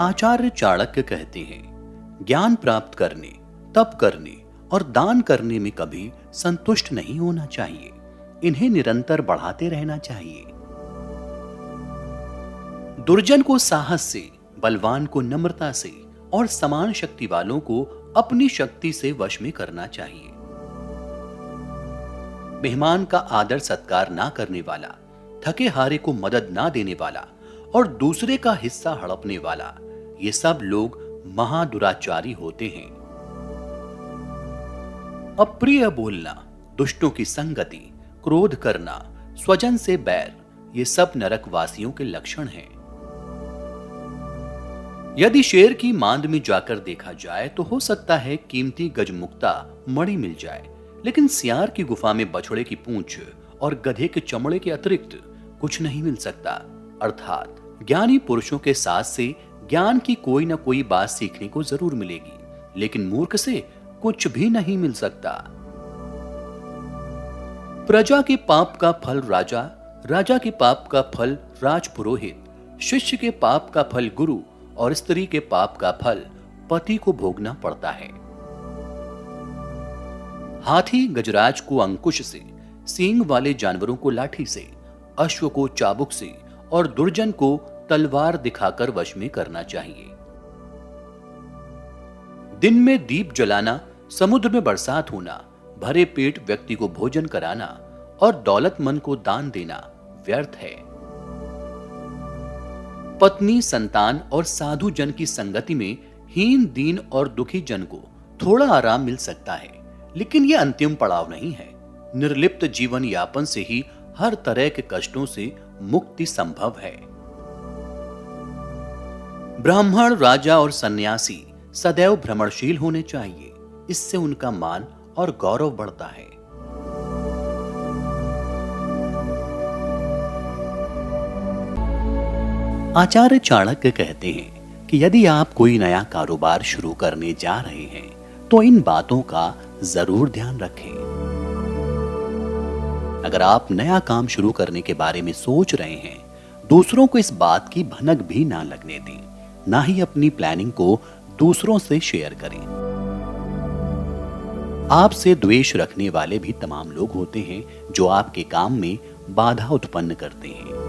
आचार्य चाणक्य कहते हैं, ज्ञान प्राप्त करने, तप करने और दान करने में कभी संतुष्ट नहीं होना चाहिए। इन्हें निरंतर बढ़ाते रहना चाहिए। दुर्जन को साहस से, बलवान को नम्रता से और समान शक्ति वालों को अपनी शक्ति से वश में करना चाहिए। मेहमान का आदर सत्कार ना करने वाला, थके हारे को मदद ना देने वाला और दूसरे का हिस्सा हड़पने वाला, ये सब लोग महादुराचारी होते हैं। अप्रिय बोलना, दुष्टों की संगति, क्रोध करना, स्वजन से बैर, ये सब नरकवासियों के लक्षण हैं। यदि शेर की मांद में जाकर देखा जाए तो हो सकता है कीमती गजमुक्ता मणि मिल जाए, लेकिन सियार की गुफा में बछड़े की पूंछ और गधे के चमड़े के अतिरिक्त कुछ नहीं मिल सकता। अर्थात ज्ञानी पुरुषों के साथ से ज्ञान की कोई न कोई बात सीखने को जरूर मिलेगी, लेकिन मूर्ख से कुछ भी नहीं मिल सकता। प्रजा के पाप का फल राजा, राजा के पाप का फल राजपुरोहित, शिष्य के पाप का फल गुरु और स्त्री के पाप का फल पति को भोगना पड़ता है। हाथी गजराज को अंकुश से, सींग वाले जानवरों को लाठी से, अश्व को चाबुक से और दुर्जन को तलवार दिखाकर वश में करना चाहिए। दिन में दीप जलाना, समुद्र में बरसात होना, भरे पेट व्यक्ति को भोजन कराना और दौलतमंद को दान देना व्यर्थ है। पत्नी, संतान और साधु जन की संगति में हीन, दीन और दुखी जन को थोड़ा आराम मिल सकता है, लेकिन यह अंतिम पड़ाव नहीं है। निर्लिप्त जीवन यापन से ही हर तरह के कष्टों से मुक्ति संभव है। ब्राह्मण, राजा और सन्यासी सदैव भ्रमणशील होने चाहिए। इससे उनका मान और गौरव बढ़ता है। आचार्य चाणक्य कहते हैं कि यदि आप कोई नया कारोबार शुरू करने जा रहे हैं तो इन बातों का जरूर ध्यान रखें। अगर आप नया काम शुरू करने के बारे में सोच रहे हैं, दूसरों को इस बात की भनक भी ना लगने दें, ना ही अपनी प्लानिंग को दूसरों से शेयर करें। आपसे द्वेष रखने वाले भी तमाम लोग होते हैं जो आपके काम में बाधा उत्पन्न करते हैं।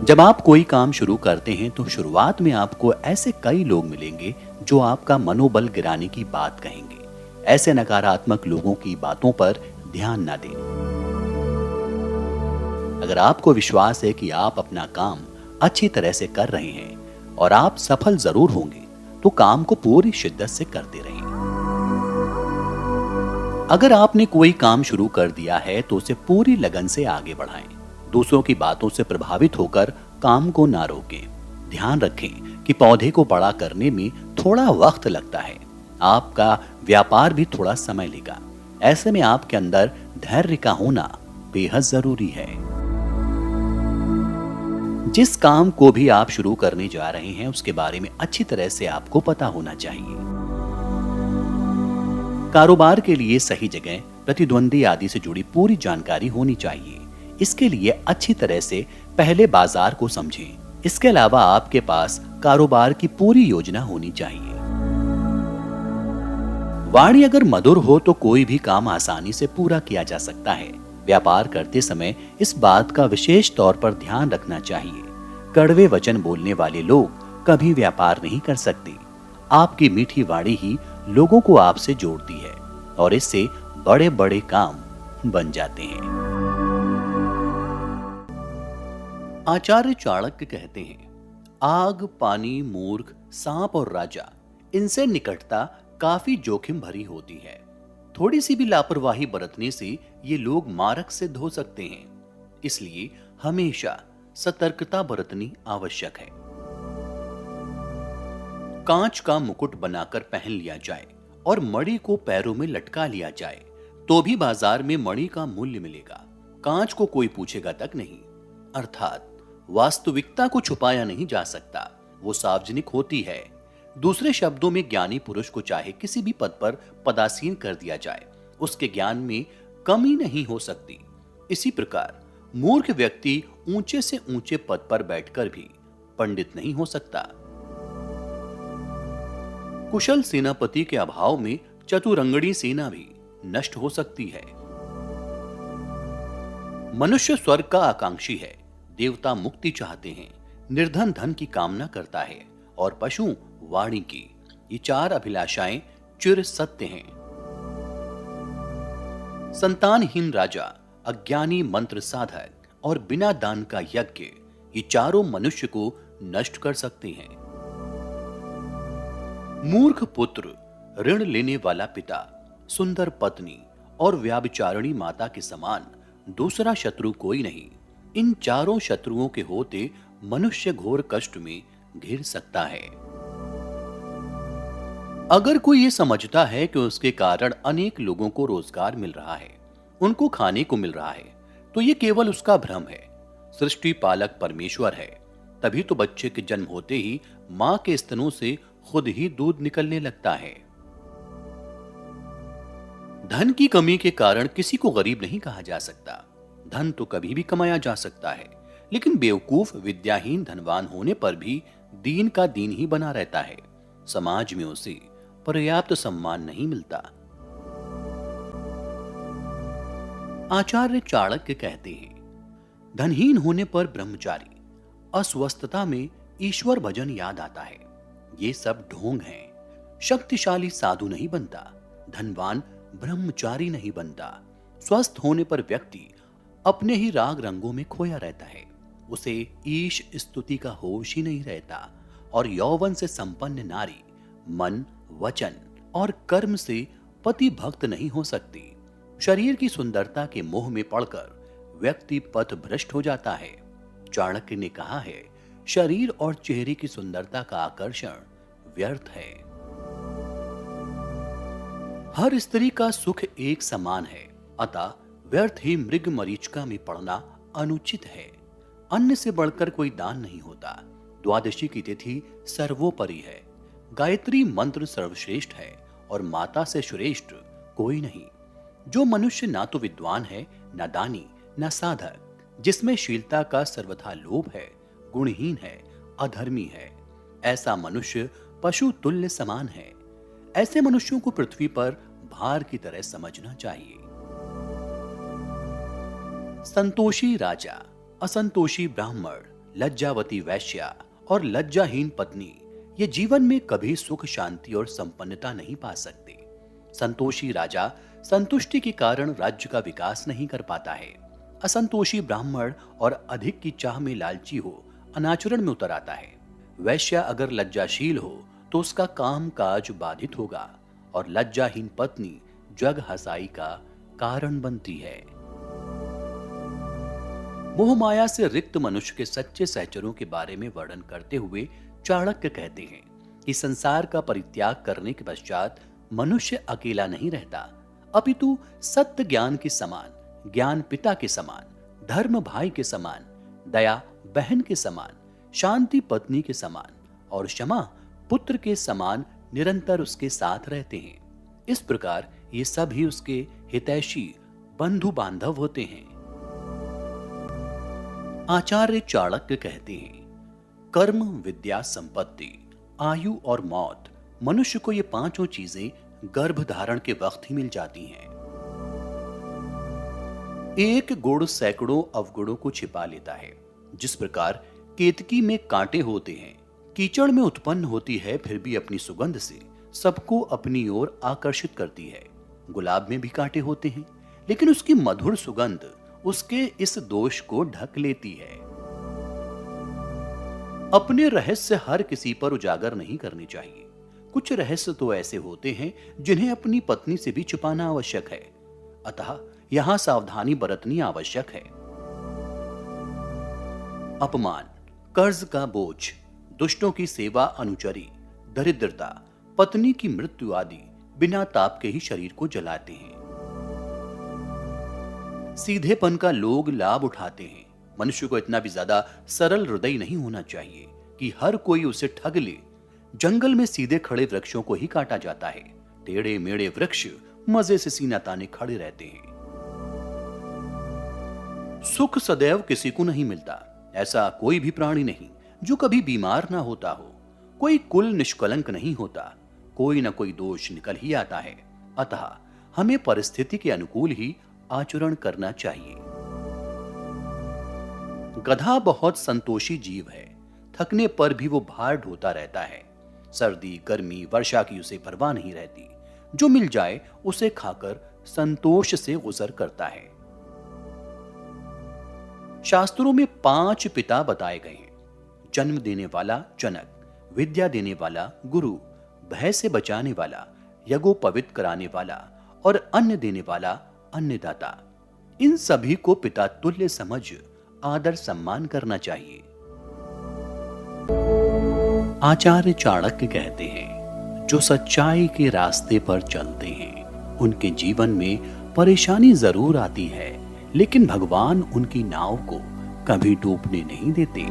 जब आप कोई काम शुरू करते हैं तो शुरुआत में आपको ऐसे कई लोग मिलेंगे जो आपका मनोबल गिराने की बात कहेंगे। ऐसे नकारात्मक लोगों की बातों पर ध्यान ना दें। अगर आपको विश्वास है कि आप अपना काम अच्छी तरह से कर रहे हैं और आप सफल जरूर होंगे, तो काम को पूरी शिद्दत से करते रहें। अगर आपने कोई काम शुरू कर दिया है तो उसे पूरी लगन से आगे बढ़ाएं। दूसरों की बातों से प्रभावित होकर काम को ना रोकें। ध्यान रखें कि पौधे को बड़ा करने में थोड़ा वक्त लगता है। आपका व्यापार भी थोड़ा समय लेगा। ऐसे में आपके अंदर धैर्य का होना बेहद जरूरी है। जिस काम को भी आप शुरू करने जा रहे हैं उसके बारे में अच्छी तरह से आपको पता होना चाहिए। कारोबार के लिए सही जगह, प्रतिद्वंदी आदि से जुड़ी पूरी जानकारी होनी चाहिए। इसके लिए अच्छी तरह से पहले बाजार को समझें। इसके अलावा आपके पास कारोबार की पूरी योजना होनी चाहिए। वाणी अगर मधुर हो तो कोई भी काम आसानी से पूरा किया जा सकता है। व्यापार करते समय इस बात का विशेष तौर पर ध्यान रखना चाहिए। कड़वे वचन बोलने वाले लोग कभी व्यापार नहीं कर सकते। आपकी मीठी वाणी ही लोगों को आपसे जोड़ती है और इससे बड़े बड़े काम बन जाते हैं। आचार्य चाणक्य कहते हैं, आग, पानी, मूर्ख, सांप और राजा, इनसे निकटता काफी जोखिम भरी होती है। थोड़ी सी भी लापरवाही बरतने से ये लोग मारक सिद्ध हो सकते हैं। इसलिए हमेशा सतर्कता बरतनी आवश्यक है। कांच का मुकुट बनाकर पहन लिया जाए और मणि को पैरों में लटका लिया जाए तो भी बाजार में मणि का मूल्य मिलेगा। कांच को कोई पूछेगा तक नहीं। अर्थात वास्तविकता को छुपाया नहीं जा सकता, वो सार्वजनिक होती है। दूसरे शब्दों में ज्ञानी पुरुष को चाहे किसी भी पद पर पदासीन कर दिया जाए, उसके ज्ञान में कमी नहीं हो सकती। इसी प्रकार मूर्ख व्यक्ति ऊंचे से ऊंचे पद पर बैठकर भी पंडित नहीं हो सकता। कुशल सेनापति के अभाव में चतुरंगड़ी सेना भी नष्ट हो सकती है। मनुष्य स्वर्ग का आकांक्षी है, देवता मुक्ति चाहते हैं, निर्धन धन की कामना करता है और पशु वाणी की। ये चार अभिलाषाएं चिर सत्य हैं। संतानहीन राजा, अज्ञानी मंत्र साधक और बिना दान का यज्ञ, ये चारों मनुष्य को नष्ट कर सकते हैं। मूर्ख पुत्र, ऋण लेने वाला पिता, सुंदर पत्नी और व्याभिचारिणी माता के समान दूसरा शत्रु कोई नहीं। इन चारों शत्रुओं के होते मनुष्य घोर कष्ट में घिर सकता है। अगर कोई ये समझता है कि उसके कारण अनेक लोगों को रोजगार मिल रहा है, उनको खाने को मिल रहा है, तो ये केवल उसका भ्रम है। सृष्टि पालक परमेश्वर है, तभी तो बच्चे के जन्म होते ही मां के स्तनों से खुद ही दूध निकलने लगता है। धन की कमी के कारण किसी को गरीब नहीं कहा जा सकता। धन तो कभी भी कमाया जा सकता है, लेकिन बेवकूफ विद्याहीन धनवान होने पर भी दीन का दीन ही बना रहता है। समाज में उसे पर्याप्त सम्मान नहीं मिलता। आचार्य चाणक्य कहते हैं, धनहीन होने पर ब्रह्मचारी, अस्वस्थता में ईश्वर भजन याद आता है। ये सब ढोंग हैं। शक्तिशाली साधु नहीं बनता, धनवान ब्रह्मचारी नहीं बनता। स्वस्थ होने पर व्यक्ति अपने ही राग रंगों में खोया रहता है, उसे ईश स्तुति का होश ही नहीं रहता। और यौवन से संपन्न नारी मन, वचन और कर्म से पति भक्त नहीं हो सकती। शरीर की सुंदरता के मोह में पड़कर व्यक्ति पथ भ्रष्ट हो जाता है। चाणक्य ने कहा है, शरीर और चेहरे की सुंदरता का आकर्षण व्यर्थ है। हर स्त्री का सुख एक समान है, अतः व्यर्थ ही मृग मरीचिका में पड़ना अनुचित है। अन्न से बढ़कर कोई दान नहीं होता। द्वादशी की तिथि सर्वोपरि है। गायत्री मंत्र सर्वश्रेष्ठ है और माता से श्रेष्ठ कोई नहीं। जो मनुष्य ना तो विद्वान है, ना दानी, ना साधक, जिसमें शीलता का सर्वथा लोभ है, गुणहीन है, अधर्मी है, ऐसा मनुष्य पशु तुल्य समान है। ऐसे मनुष्यों को पृथ्वी पर भार की तरह समझना चाहिए। संतोषी राजा, असंतोषी ब्राह्मण, लज्जावती वैश्या और लज्जाहीन पत्नी ये जीवन में कभी सुख, शांति और संपन्नता नहीं पा सकते। संतोषी राजा संतुष्टि के कारण राज्य का विकास नहीं कर पाता है। असंतोषी ब्राह्मण और अधिक की चाह में लालची हो अनाचरण में उतर आता है। वैश्या अगर लज्जाशील हो तो उसका काम काज बाधित होगा और लज्जाहीन पत्नी जग हसाई का कारण बनती है। मोह माया से रिक्त मनुष्य के सच्चे सहचरों के बारे में वर्णन करते हुए चाणक्य कहते हैं कि संसार का परित्याग करने के पश्चात मनुष्य अकेला नहीं रहता, अपितु सत्य ज्ञान के समान, ज्ञान पिता के समान, धर्म भाई के समान, दया बहन के समान, शांति पत्नी के समान और क्षमा पुत्र के समान निरंतर उसके साथ रहते हैं। इस प्रकार ये सभी उसके हितैषी बंधु बांधव होते हैं। आचार्य चाणक्य कहते हैं, कर्म, विद्या, संपत्ति, आयु और मौत, मनुष्य को ये पांचों चीजें गर्भ धारण के वक्त ही मिल जाती हैं। एक गुण सैकड़ों अवगुणों को छिपा लेता है। जिस प्रकार केतकी में कांटे होते हैं, कीचड़ में उत्पन्न होती है, फिर भी अपनी सुगंध से सबको अपनी ओर आकर्षित करती है। गुलाब में भी कांटे होते हैं, लेकिन उसकी मधुर सुगंध उसके इस दोष को ढक लेती है। अपने रहस्य हर किसी पर उजागर नहीं करने चाहिए। कुछ रहस्य तो ऐसे होते हैं जिन्हें अपनी पत्नी से भी छुपाना आवश्यक है, अतः यहां सावधानी बरतनी आवश्यक है। अपमान, कर्ज का बोझ, दुष्टों की सेवा अनुचरी, दरिद्रता, पत्नी की मृत्यु आदि बिना ताप के ही शरीर को जलाते हैं। सीधेपन का लोग लाभ उठाते हैं। मनुष्य को इतना भी ज्यादा सरल हृदय नहीं होना चाहिए कि हर कोई उसे ठग ले। जंगल में सीधे खड़े वृक्षों को ही काटा जाता है। टेढ़े मेढ़े वृक्ष मजे से सीना ताने खड़े रहते हैं। सुख सदैव किसी को नहीं मिलता, ऐसा कोई भी प्राणी नहीं जो कभी बीमार ना होता हो। कोई कुल निष्कलंक नहीं होता, कोई ना कोई दोष निकल ही आता है। अतः हमें परिस्थिति के अनुकूल ही आचरण करना चाहिए। गधा बहुत संतोषी जीव है, थकने पर भी वो भार ढोता रहता है। सर्दी गर्मी वर्षा की उसे परवाह नहीं रहती, जो मिल जाए उसे खाकर संतोष से गुजर करता है। शास्त्रों में 5 पिता बताए गए हैं। जन्म देने वाला जनक, विद्या देने वाला गुरु, भय से बचाने वाला, यज्ञोपवीत कराने वाला और अन्न देने वाला अन्नदाता। इन सभी को पिता तुल्य समझ आदर सम्मान करना चाहिए। आचार्य चाणक्य कहते हैं, जो सच्चाई के रास्ते पर चलते हैं उनके जीवन में परेशानी जरूर आती है, लेकिन भगवान उनकी नाव को कभी डूबने नहीं देते।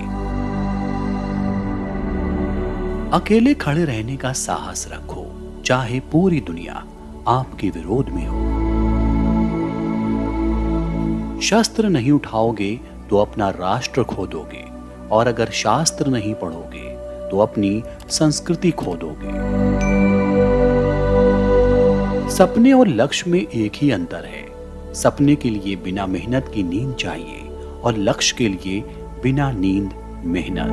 अकेले खड़े रहने का साहस रखो, चाहे पूरी दुनिया आपके विरोध में हो। शस्त्र नहीं उठाओगे तो अपना राष्ट्र खो दोगे, और अगर शास्त्र नहीं पढ़ोगे तो अपनी संस्कृति खो दोगे। सपने और लक्ष्य में एक ही अंतर है। सपने के लिए बिना मेहनत की नींद चाहिए और लक्ष्य के लिए बिना नींद मेहनत।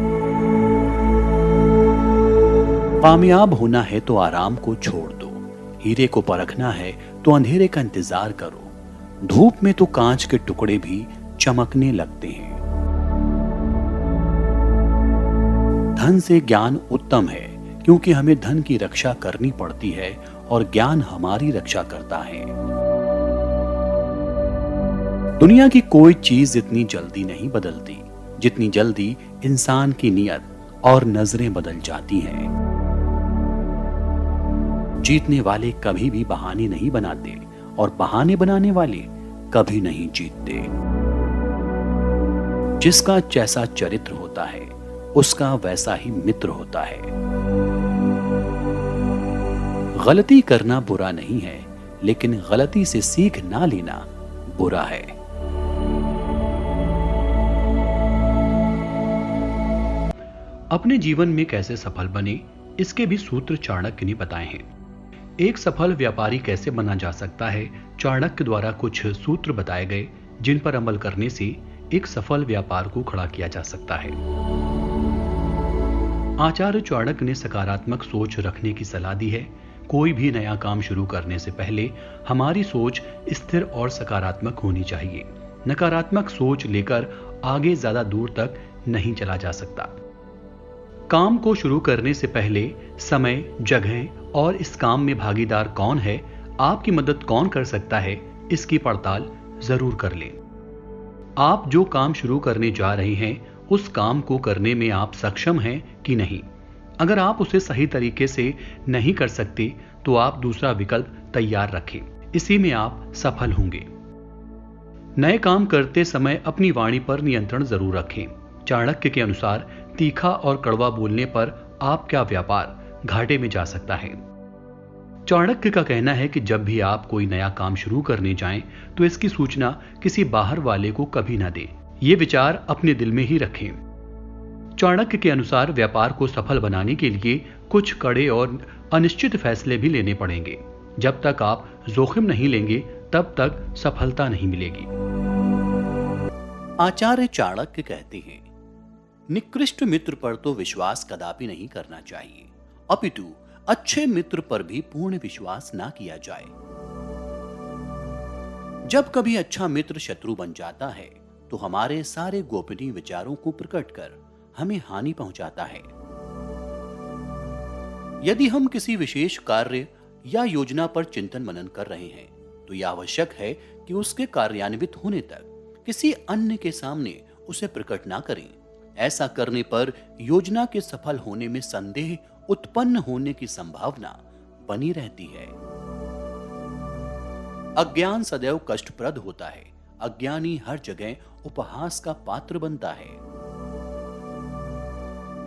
कामयाब होना है तो आराम को छोड़ दो, हीरे को परखना है तो अंधेरे का इंतजार करो। धूप में तो कांच के टुकड़े भी चमकने लगते हैं। धन से ज्ञान उत्तम है, क्योंकि हमें धन की रक्षा करनी पड़ती है और ज्ञान हमारी रक्षा करता है। दुनिया की कोई चीज इतनी जल्दी नहीं बदलती जितनी जल्दी इंसान की नीयत और नजरें बदल जाती हैं। जीतने वाले कभी भी बहाने नहीं बनाते और बहाने बनाने वाले कभी नहीं जीतते। जिसका जैसा चरित्र होता है उसका वैसा ही मित्र होता है। गलती करना बुरा नहीं है, लेकिन गलती से सीख ना लेना बुरा है। अपने जीवन में कैसे सफल बने, इसके भी सूत्र चाणक्य ने बताए हैं। एक सफल व्यापारी कैसे बना जा सकता है, चाणक्य द्वारा कुछ सूत्र बताए गए जिन पर अमल करने से एक सफल व्यापार को खड़ा किया जा सकता है। आचार्य चाणक्य ने सकारात्मक सोच रखने की सलाह दी है। कोई भी नया काम शुरू करने से पहले हमारी सोच स्थिर और सकारात्मक होनी चाहिए। नकारात्मक सोच लेकर आगे ज्यादा दूर तक नहीं चला जा सकता। काम को शुरू करने से पहले समय, जगह और इस काम में भागीदार कौन है, आपकी मदद कौन कर सकता है, इसकी पड़ताल जरूर कर लें। आप जो काम शुरू करने जा रहे हैं उस काम को करने में आप सक्षम हैं कि नहीं। अगर आप उसे सही तरीके से नहीं कर सकते तो आप दूसरा विकल्प तैयार रखें, इसी में आप सफल होंगे। नए काम करते समय अपनी वाणी पर नियंत्रण जरूर रखें। चाणक्य के अनुसार तीखा और कड़वा बोलने पर आपका व्यापार घाटे में जा सकता है। चाणक्य का कहना है कि जब भी आप कोई नया काम शुरू करने जाएं तो इसकी सूचना किसी बाहर वाले को कभी ना दें। ये विचार अपने दिल में ही रखें। चाणक्य के अनुसार व्यापार को सफल बनाने के लिए कुछ कड़े और अनिश्चित फैसले भी लेने पड़ेंगे। जब तक आप जोखिम नहीं लेंगे तब तक सफलता नहीं मिलेगी। आचार्य चाणक्य कहते हैं, निकृष्ट मित्र पर तो विश्वास कदापि नहीं करना चाहिए, अपितु अच्छे मित्र पर भी पूर्ण विश्वास ना किया जाए। जब कभी अच्छा मित्र शत्रु बन जाता है तो हमारे सारे गोपनीय विचारों को प्रकट कर हमें हानि पहुंचाता है। यदि हम किसी विशेष कार्य या योजना पर चिंतन मनन कर रहे हैं तो यह आवश्यक है कि उसके कार्यान्वित होने तक किसी अन्य के सामने उसे प्रकट ना करें। ऐसा करने पर योजना के सफल होने में संदेह उत्पन्न होने की संभावना बनी रहती है। अज्ञान सदैव कष्टप्रद होता है। अज्ञानी हर जगह उपहास का पात्र बनता है।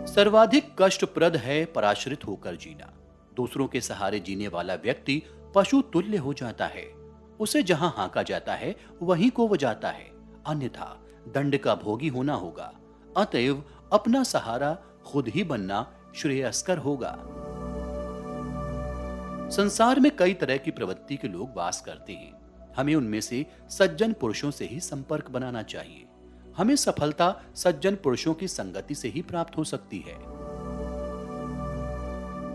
सर्वाधिक कष्टप्रद है पराश्रित होकर जीना। दूसरों के सहारे जीने वाला व्यक्ति पशु तुल्य हो जाता है। उसे जहां हांका जाता है वहीं को वो जाता है, अन्यथा दंड का भोगी होना होगा। अतएव अपना सहारा खुद ही बनना श्रेयस्कर होगा। संसार में कई तरह की प्रवृत्ति के लोग वास करते हैं। हमें उनमें से सज्जन पुरुषों से ही संपर्क बनाना चाहिए। हमें सफलता सज्जन पुरुषों की संगति से ही प्राप्त हो सकती है।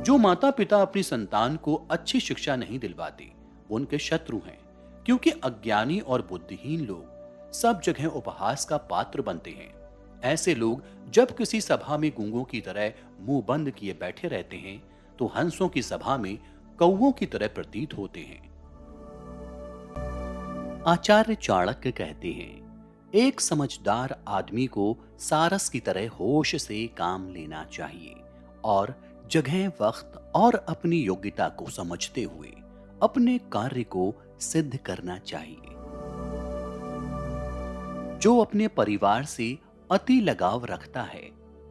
जो माता पिता अपनी संतान को अच्छी शिक्षा नहीं दिलवाते, वो उनके शत्रु हैं, क्योंकि अज्ञानी और बुद्धिहीन लोग सब जगह उपहास का पात्र बनते हैं। ऐसे लोग जब किसी सभा में गूंगों की तरह मुंह बंद किए बैठे रहते हैं, तो हंसों की सभा में कौवों की तरह प्रतीत होते हैं। आचार्य चाणक्य कहते हैं, एक समझदार आदमी को सारस की तरह होश से काम लेना चाहिए और जगह, वक्त और अपनी योग्यता को समझते हुए अपने कार्य को सिद्ध करना चाहिए। जो अपने परिवार से अति लगाव रखता है,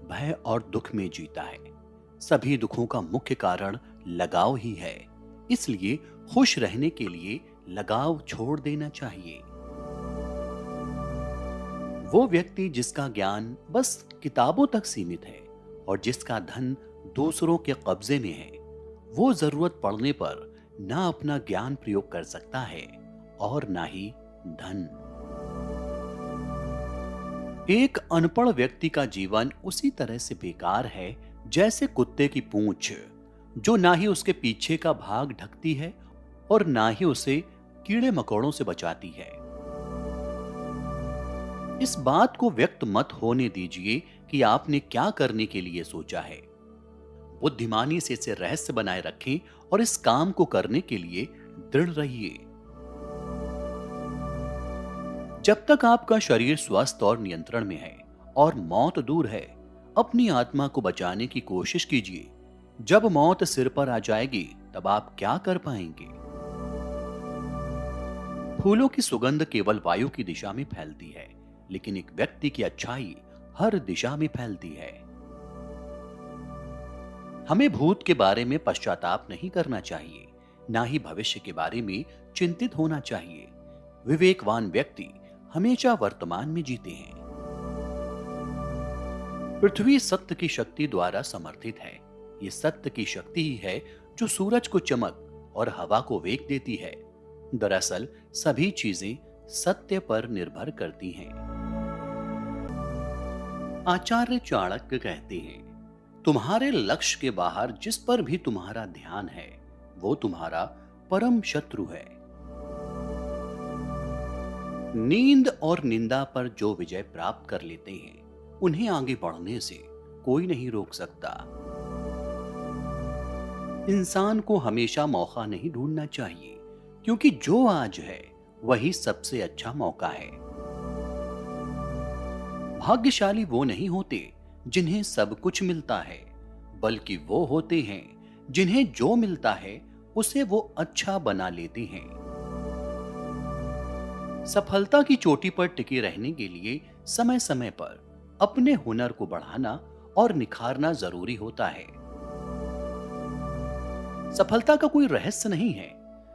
भय और दुख में जीता है। सभी दुखों का मुख्य कारण लगाव ही है, इसलिए खुश रहने के लिए लगाव छोड़ देना चाहिए। वो व्यक्ति जिसका ज्ञान बस किताबों तक सीमित है और जिसका धन दूसरों के कब्जे में है, वो जरूरत पड़ने पर ना अपना ज्ञान प्रयोग कर सकता है और ना ही धन। एक अनपढ़ व्यक्ति का जीवन उसी तरह से बेकार है जैसे कुत्ते की पूंछ, जो ना ही उसके पीछे का भाग ढकती है और ना ही उसे कीड़े मकोड़ों से बचाती है। इस बात को व्यक्त मत होने दीजिए कि आपने क्या करने के लिए सोचा है। बुद्धिमानी से इसे रहस्य बनाए रखें और इस काम को करने के लिए दृढ़ रहिए। जब तक आपका शरीर स्वस्थ और नियंत्रण में है और मौत दूर है, अपनी आत्मा को बचाने की कोशिश कीजिए। जब मौत सिर पर आ जाएगी, तब आप क्या कर पाएंगे? फूलों की सुगंध केवल वायु की दिशा में फैलती है, लेकिन एक व्यक्ति की अच्छाई हर दिशा में फैलती है। हमें भूत के बारे में पश्चाताप नहीं करना चाहिए, ना ही भविष्य के बारे में चिंतित होना चाहिए। विवेकवान व्यक्ति हमेशा वर्तमान में जीते हैं। पृथ्वी सत्य की शक्ति द्वारा समर्थित है। ये सत्य की शक्ति ही है जो सूरज को चमक और हवा को वेग देती है। दरअसल सभी चीजें सत्य पर निर्भर करती हैं। आचार्य चाणक्य कहते हैं, तुम्हारे लक्ष्य के बाहर जिस पर भी तुम्हारा ध्यान है, वो तुम्हारा परम शत्रु है। नींद और निंदा पर जो विजय प्राप्त कर लेते हैं, उन्हें आगे बढ़ने से कोई नहीं रोक सकता। इंसान को हमेशा मौका नहीं ढूंढना चाहिए, क्योंकि जो आज है वही सबसे अच्छा मौका है। भाग्यशाली वो नहीं होते जिन्हें सब कुछ मिलता है, बल्कि वो होते हैं जिन्हें जो मिलता है उसे वो अच्छा बना लेते हैं। सफलता की चोटी पर टिके रहने के लिए समय समय पर अपने हुनर को बढ़ाना और निखारना जरूरी होता है। सफलता का कोई रहस्य नहीं है,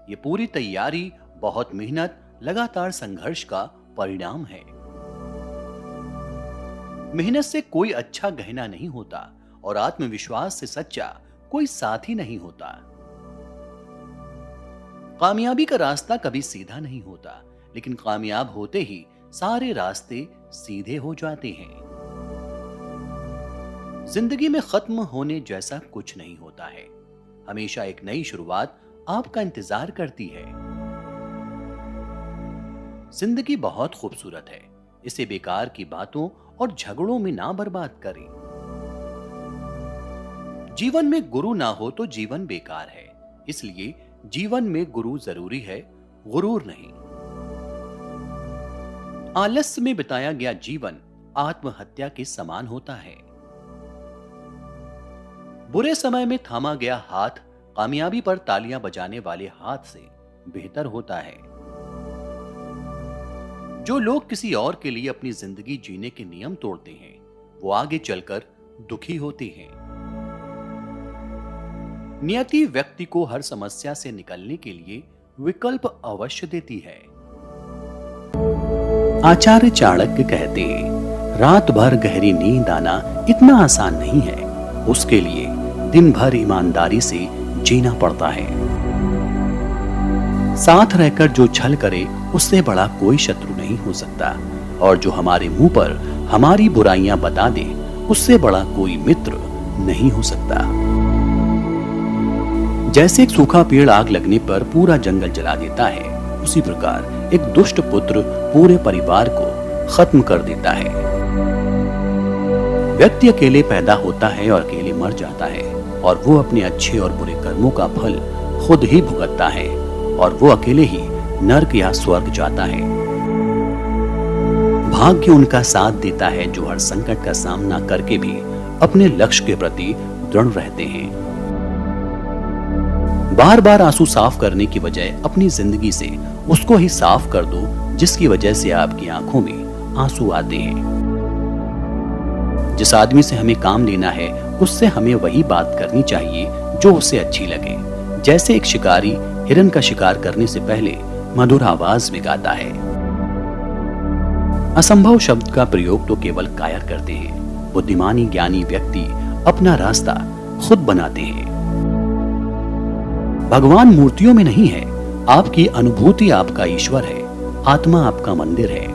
ये पूरी तैयारी, बहुत मेहनत, लगातार संघर्ष का परिणाम है। मेहनत से कोई अच्छा गहना नहीं होता और आत्मविश्वास से सच्चा कोई साथी नहीं होता। कामयाबी का रास्ता कभी सीधा नहीं होता, लेकिन कामयाब होते ही सारे रास्ते सीधे हो जाते हैं। जिंदगी में खत्म होने जैसा कुछ नहीं होता है। हमेशा एक नई शुरुआत आपका इंतजार करती है। जिंदगी बहुत खूबसूरत है, इसे बेकार की बातों और झगड़ों में ना बर्बाद करें। जीवन में गुरु ना हो तो जीवन बेकार है, इसलिए जीवन में गुरु जरूरी है, गुरूर नहीं। आलस्य में बिताया गया जीवन आत्महत्या के समान होता है। बुरे समय में थामा गया हाथ कामयाबी पर तालियां बजाने वाले हाथ से बेहतर होता है। जो लोग किसी और के लिए अपनी जिंदगी जीने के नियम तोड़ते हैं, वो आगे चलकर दुखी होते हैं। नियति व्यक्ति को हर समस्या से निकलने के लिए विकल्प अवश्य देती है। आचार्य चाणक्य कहते हैं, रात भर गहरी नींद आना इतना आसान नहीं है। उसके लिए दिन भर ईमानदारी से जीना पड़ता है। साथ रहकर जो छल करे उससे बड़ा कोई शत्रु नहीं हो सकता, और जो हमारे मुंह पर हमारी बुराइयां बता दे उससे बड़ा कोई मित्र नहीं हो सकता। जैसे एक सूखा पेड़ आग लगने पर पूरा जंगल जला देता है, उसी प्रकार एक दुष्ट पुत्र पूरे परिवार को खत्म कर देता है। व्यक्ति अकेले पैदा होता है और अकेले मर जाता है, और वो अपने अच्छे और बुरे कर्मों का फल खुद ही भुगतता है, और वो अकेले ही नर्क या स्वर्ग जाता है। भाग्य उनका साथ देता है जो हर संकट का सामना करके भी अपने लक्ष्य के प्रति दृढ़ रहते हैं। बार बार आंसू साफ करने की बजाय अपनी जिंदगी से उसको ही साफ कर दो जिसकी वजह से आपकी आंखों में आंसू आते हैं। जिस आदमी से हमें काम लेना है उससे हमें वही बात करनी चाहिए जो उसे अच्छी लगे। जैसे एक शिकारी हिरन का शिकार करने से पहले मधुर आवाज में गाता है। असंभव शब्द का प्रयोग तो केवल कायर करते हैं। बुद्धिमानी ज्ञानी व्यक्ति अपना रास्ता खुद बनाते हैं। भगवान मूर्तियों में नहीं है, आपकी अनुभूति आपका ईश्वर है, आत्मा आपका मंदिर है।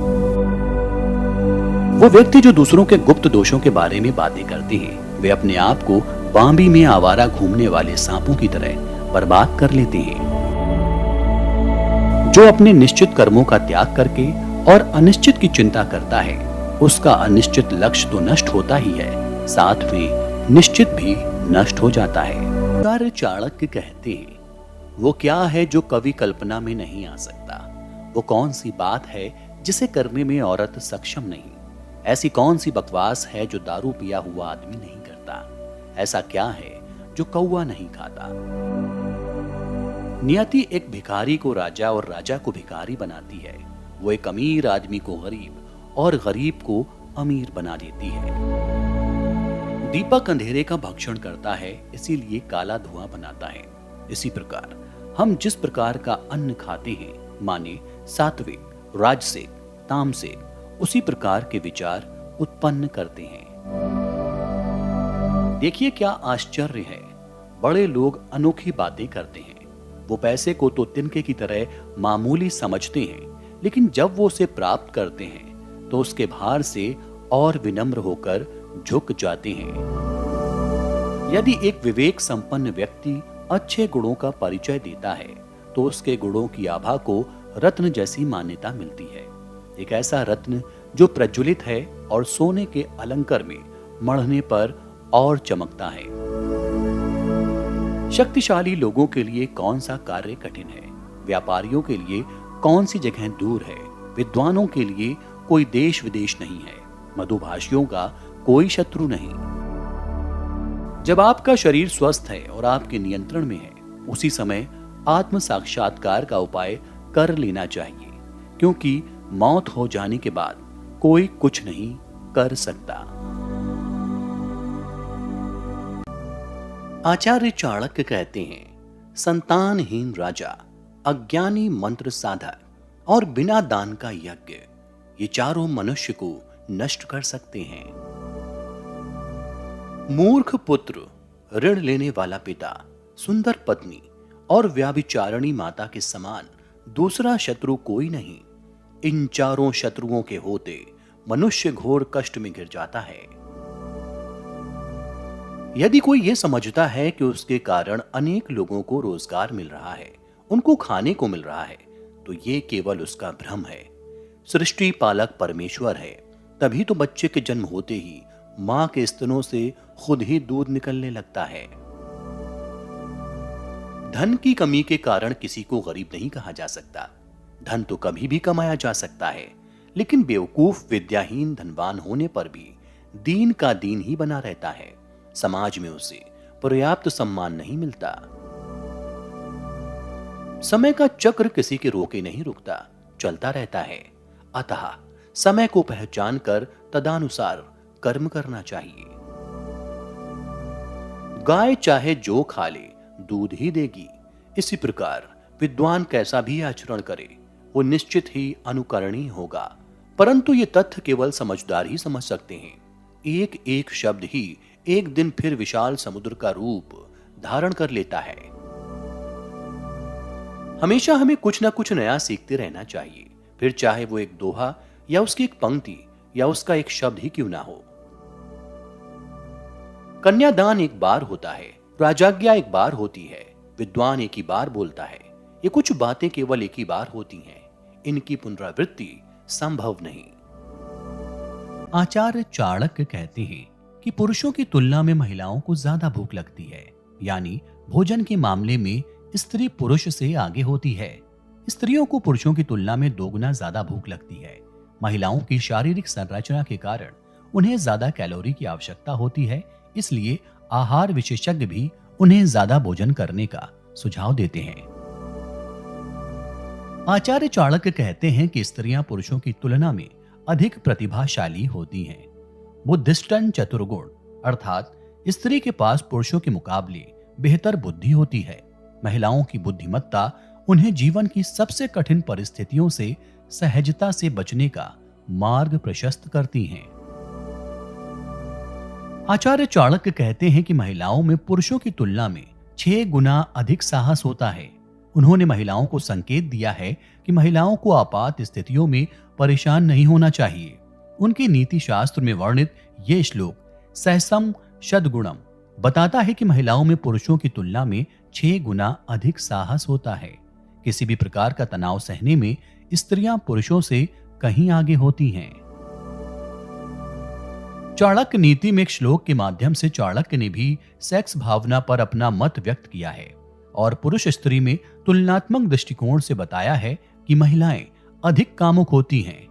वो व्यक्ति जो दूसरों के गुप्त दोषों के बारे में बातें करते हैं, वे अपने आप को बांबी में आवारा घूमने वाले सांपों की तरह बर्बाद कर लेते हैं। जो अपने निश्चित कर्मों का त्याग करके और अनिश्चित की चिंता करता है, उसका अनिश्चित लक्ष्य तो नष्ट होता ही है, साथ में निश्चित भी नष्ट हो जाता है। आचार्य चाणक्य कहते हैं, वो क्या है जो कवि कल्पना में नहीं आ सकता? वो कौन सी बात है जिसे करने में औरत सक्षम नहीं? ऐसी कौन सी बकवास है जो दारू पिया हुआ आदमी नहीं करता? ऐसा क्या है जो कौवा नहीं खाता? नियति एक भिखारी को राजा और राजा को भिखारी बनाती है। वो एक अमीर आदमी को गरीब और गरीब को अमीर बना देती है। दीपक अंधेरे का भक्षण करता है, इसीलिए काला धुआं बनाता है। इसी प्रकार हम जिस प्रकार का अन्न खाते हैं, माने सात्विक, राजसिक, तामसिक, उसी प्रकार के विचार उत्पन्न करते हैं। देखिए क्या आश्चर्य है, बड़े लोग अनोखी बातें करते हैं। वो पैसे को तो तिनके की तरह मामूली समझते हैं, लेकिन जब वो उसे प्राप्त करते हैं तो उसके भार से और विनम्र होकर झुक जाते हैं। यदि एक विवेक संपन्न व्यक्ति अच्छे गुणों का परिचय देता है तो उसके गुणों की आभा को रत्न जैसी मान्यता मिलती है। एक ऐसा रत्न जो प्रज्वलित है और सोने के अलंकार में मढ़ने पर और चमकता है। शक्तिशाली लोगों के लिए कौन सा कार्य कठिन है? व्यापारियों के लिए कौन सी जगह दूर है? विद्वानों के लिए कोई देश विदेश नहीं है, मधुभाषियों का कोई शत्रु नहीं। जब आपका शरीर स्वस्थ है और आपके नियंत्रण में है, उसी समय आत्म साक्षात्कार का उपाय कर लेना चाहिए, क्योंकि मौत हो जाने के बाद कोई कुछ नहीं कर सकता। आचार्य चाणक्य कहते हैं, संतानहीन राजा, अज्ञानी मंत्र साधक और बिना दान का यज्ञ, ये चारों मनुष्य को नष्ट कर सकते हैं। मूर्ख पुत्र, ऋण लेने वाला पिता, सुंदर पत्नी और व्याभिचारिणी माता के समान दूसरा शत्रु कोई नहीं। इन चारों शत्रुओं के होते मनुष्य घोर कष्ट में गिर जाता है। यदि कोई यह समझता है कि उसके कारण अनेक लोगों को रोजगार मिल रहा है, उनको खाने को मिल रहा है, तो ये केवल उसका भ्रम है। सृष्टि पालक परमेश्वर है, तभी तो बच्चे के जन्म होते ही मां के स्तनों से खुद ही दूध निकलने लगता है। धन की कमी के कारण किसी को गरीब नहीं कहा जा सकता। धन तो कभी भी कमाया जा सकता है, लेकिन बेवकूफ विद्याहीन धनवान होने पर भी दीन का दीन ही बना रहता है। समाज में उसे पर्याप्त सम्मान नहीं मिलता। समय का चक्र किसी के रोके नहीं रुकता, चलता रहता है। अतः समय को पहचान कर तदानुसार कर्म करना चाहिए। गाय चाहे जो खा ले, दूध ही देगी। इसी प्रकार विद्वान कैसा भी आचरण करे, वो निश्चित ही अनुकरणीय होगा। परंतु ये तथ्य केवल समझदार ही समझ सकते हैं। एक एक शब्द ही एक दिन फिर विशाल समुद्र का रूप धारण कर लेता है। हमेशा हमें कुछ ना कुछ नया सीखते रहना चाहिए, फिर चाहे वो एक दोहा या उसकी एक पंक्ति या उसका एक शब्द ही क्यों ना हो। कन्यादान एक बार होता है, राजाज्ञा एक बार होती है, विद्वान एक ही बार बोलता है। ये कुछ बातें केवल एक ही बार होती हैं, इनकी पुनरावृत्ति संभव नहीं। आचार्य चाणक्य कहते हैं कि पुरुषों की तुलना में महिलाओं को ज्यादा भूख लगती है, यानी भोजन के मामले में स्त्री पुरुष से आगे होती है। स्त्रियों को पुरुषों की तुलना में दोगुना ज्यादा भूख लगती है। महिलाओं की शारीरिक संरचना के कारण उन्हें ज्यादा कैलोरी की आवश्यकता होती है, इसलिए आहार विशेषज्ञ भी उन्हें ज्यादा भोजन करने का सुझाव देते हैं। आचार्य चाणक्य कहते हैं कि स्त्रियां पुरुषों की तुलना में अधिक प्रतिभाशाली होती हैं। बुद्धिस्टन चतुर्गुण अर्थात स्त्री के पास पुरुषों के मुकाबले बेहतर बुद्धि होती है। महिलाओं की बुद्धिमत्ता उन्हें जीवन की सबसे कठिन परिस्थितियों से सहजता से बचने का मार्ग प्रशस्त करती हैं। आचार्य चाणक्य कहते हैं कि महिलाओं में पुरुषों की तुलना में 6 गुना अधिक साहस होता है। उन्होंने महिलाओं को संकेत दिया है कि महिलाओं को आपात स्थितियों में परेशान नहीं होना चाहिए। उनके नीति शास्त्र में वर्णित ये श्लोक सहसम शतगुणम बताता है कि महिलाओं में पुरुषों की तुलना में 6 गुना अधिक साहस होता है। किसी भी प्रकार का तनाव सहने में स्त्रियां पुरुषों से कहीं आगे होती हैं। चाणक्य नीति में एक श्लोक के माध्यम से चाणक्य ने भी सेक्स भावना पर अपना मत व्यक्त किया है और पुरुष स्त्री में तुलनात्मक दृष्टिकोण से बताया है कि महिलाएं अधिक कामुक होती हैं।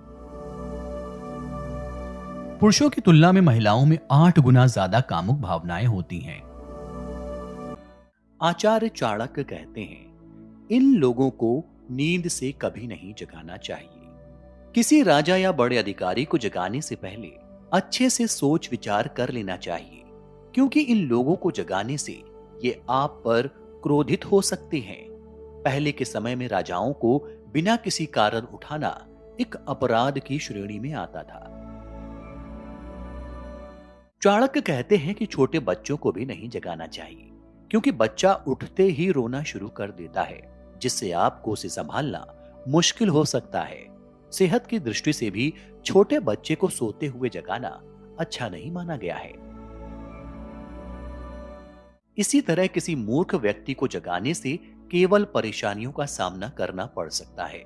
पुरुषों की तुलना में महिलाओं में 8 गुना ज्यादा कामुक भावनाएं होती हैं। आचार्य चाणक्य कहते हैं, इन लोगों को नींद से कभी नहीं जगाना चाहिए। किसी राजा या बड़े अधिकारी को जगाने से पहले अच्छे से सोच विचार कर लेना चाहिए, क्योंकि इन लोगों को जगाने से ये आप पर क्रोधित हो सकते हैं। पहले के समय में राजाओं को बिना किसी कारण उठाना एक अपराध की श्रेणी में आता था। चाणक्य कहते हैं कि छोटे बच्चों को भी नहीं जगाना चाहिए, क्योंकि बच्चा उठते ही रोना शुरू कर देता है, जिससे आपको उसे संभालना मुश्किल हो सकता है। सेहत की दृष्टि से भी छोटे बच्चे को सोते हुए जगाना अच्छा नहीं माना गया है। इसी तरह किसी मूर्ख व्यक्ति को जगाने से केवल परेशानियों का सामना करना पड़ सकता है,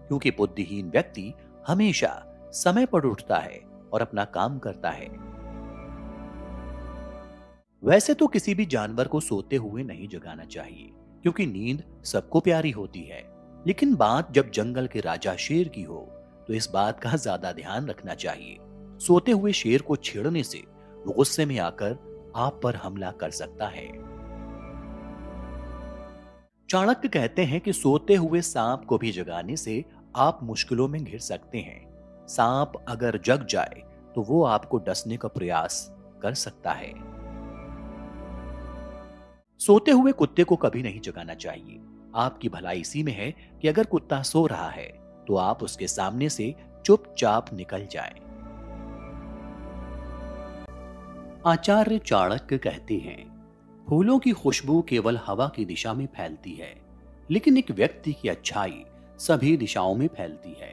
क्योंकि बुद्धिहीन व्यक्ति हमेशा समय पर उठता है और अपना काम करता है। वैसे तो किसी भी जानवर को सोते हुए नहीं जगाना चाहिए, क्योंकि नींद सबको प्यारी होती है, लेकिन बात जब जंगल के राजा शेर की हो तो इस बात का ज्यादा ध्यान रखना चाहिए। सोते हुए शेर को छेड़ने से वो गुस्से में आकर आप पर हमला कर सकता है। चाणक्य कहते हैं कि सोते हुए सांप को भी जगाने से आप मुश्किलों में घिर सकते हैं। सांप अगर जग जाए तो वो आपको डसने का प्रयास कर सकता है। सोते हुए कुत्ते को कभी नहीं जगाना चाहिए। आपकी भलाई इसी में है कि अगर कुत्ता सो रहा है तो आप उसके सामने से चुपचाप निकल जाएं। आचार्य चाणक्य कहते हैं, फूलों की खुशबू केवल हवा की दिशा में फैलती है, लेकिन एक व्यक्ति की अच्छाई सभी दिशाओं में फैलती है।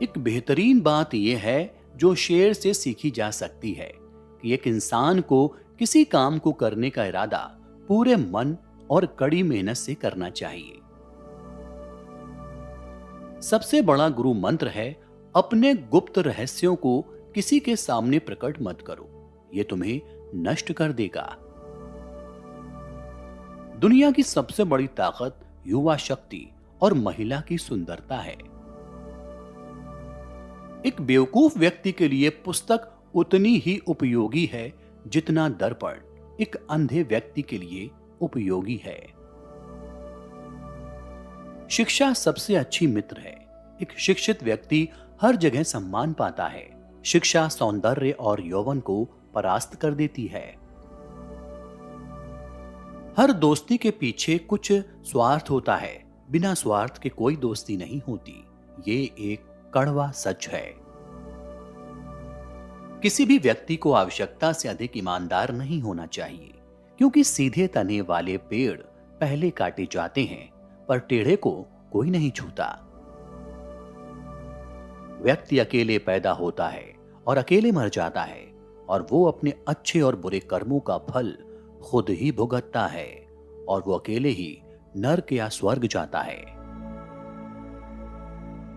एक बेहतरीन बात यह है जो शेर से सीखी जा सकती है कि एक इंसान को किसी काम को करने का इरादा पूरे मन और कड़ी मेहनत से करना चाहिए। सबसे बड़ा गुरु मंत्र है, अपने गुप्त रहस्यों को किसी के सामने प्रकट मत करो, यह तुम्हें नष्ट कर देगा। दुनिया की सबसे बड़ी ताकत युवा शक्ति और महिला की सुंदरता है। एक बेवकूफ व्यक्ति के लिए पुस्तक उतनी ही उपयोगी है जितना दर्पण एक अंधे व्यक्ति के लिए उपयोगी है। शिक्षा सबसे अच्छी मित्र है। एक शिक्षित व्यक्ति हर जगह सम्मान पाता है। शिक्षा सौंदर्य और यौवन को परास्त कर देती है। हर दोस्ती के पीछे कुछ स्वार्थ होता है, बिना स्वार्थ के कोई दोस्ती नहीं होती। ये एक कड़वा सच है। किसी भी व्यक्ति को आवश्यकता से अधिक ईमानदार नहीं होना चाहिए, क्योंकि सीधे तने वाले पेड़ पहले काटे जाते हैं, पर टेढ़े को कोई नहीं छूता। व्यक्ति अकेले पैदा होता है और अकेले मर जाता है, और वो अपने अच्छे और बुरे कर्मों का फल खुद ही भुगतता है, और वो अकेले ही नर्क या स्वर्ग जाता है।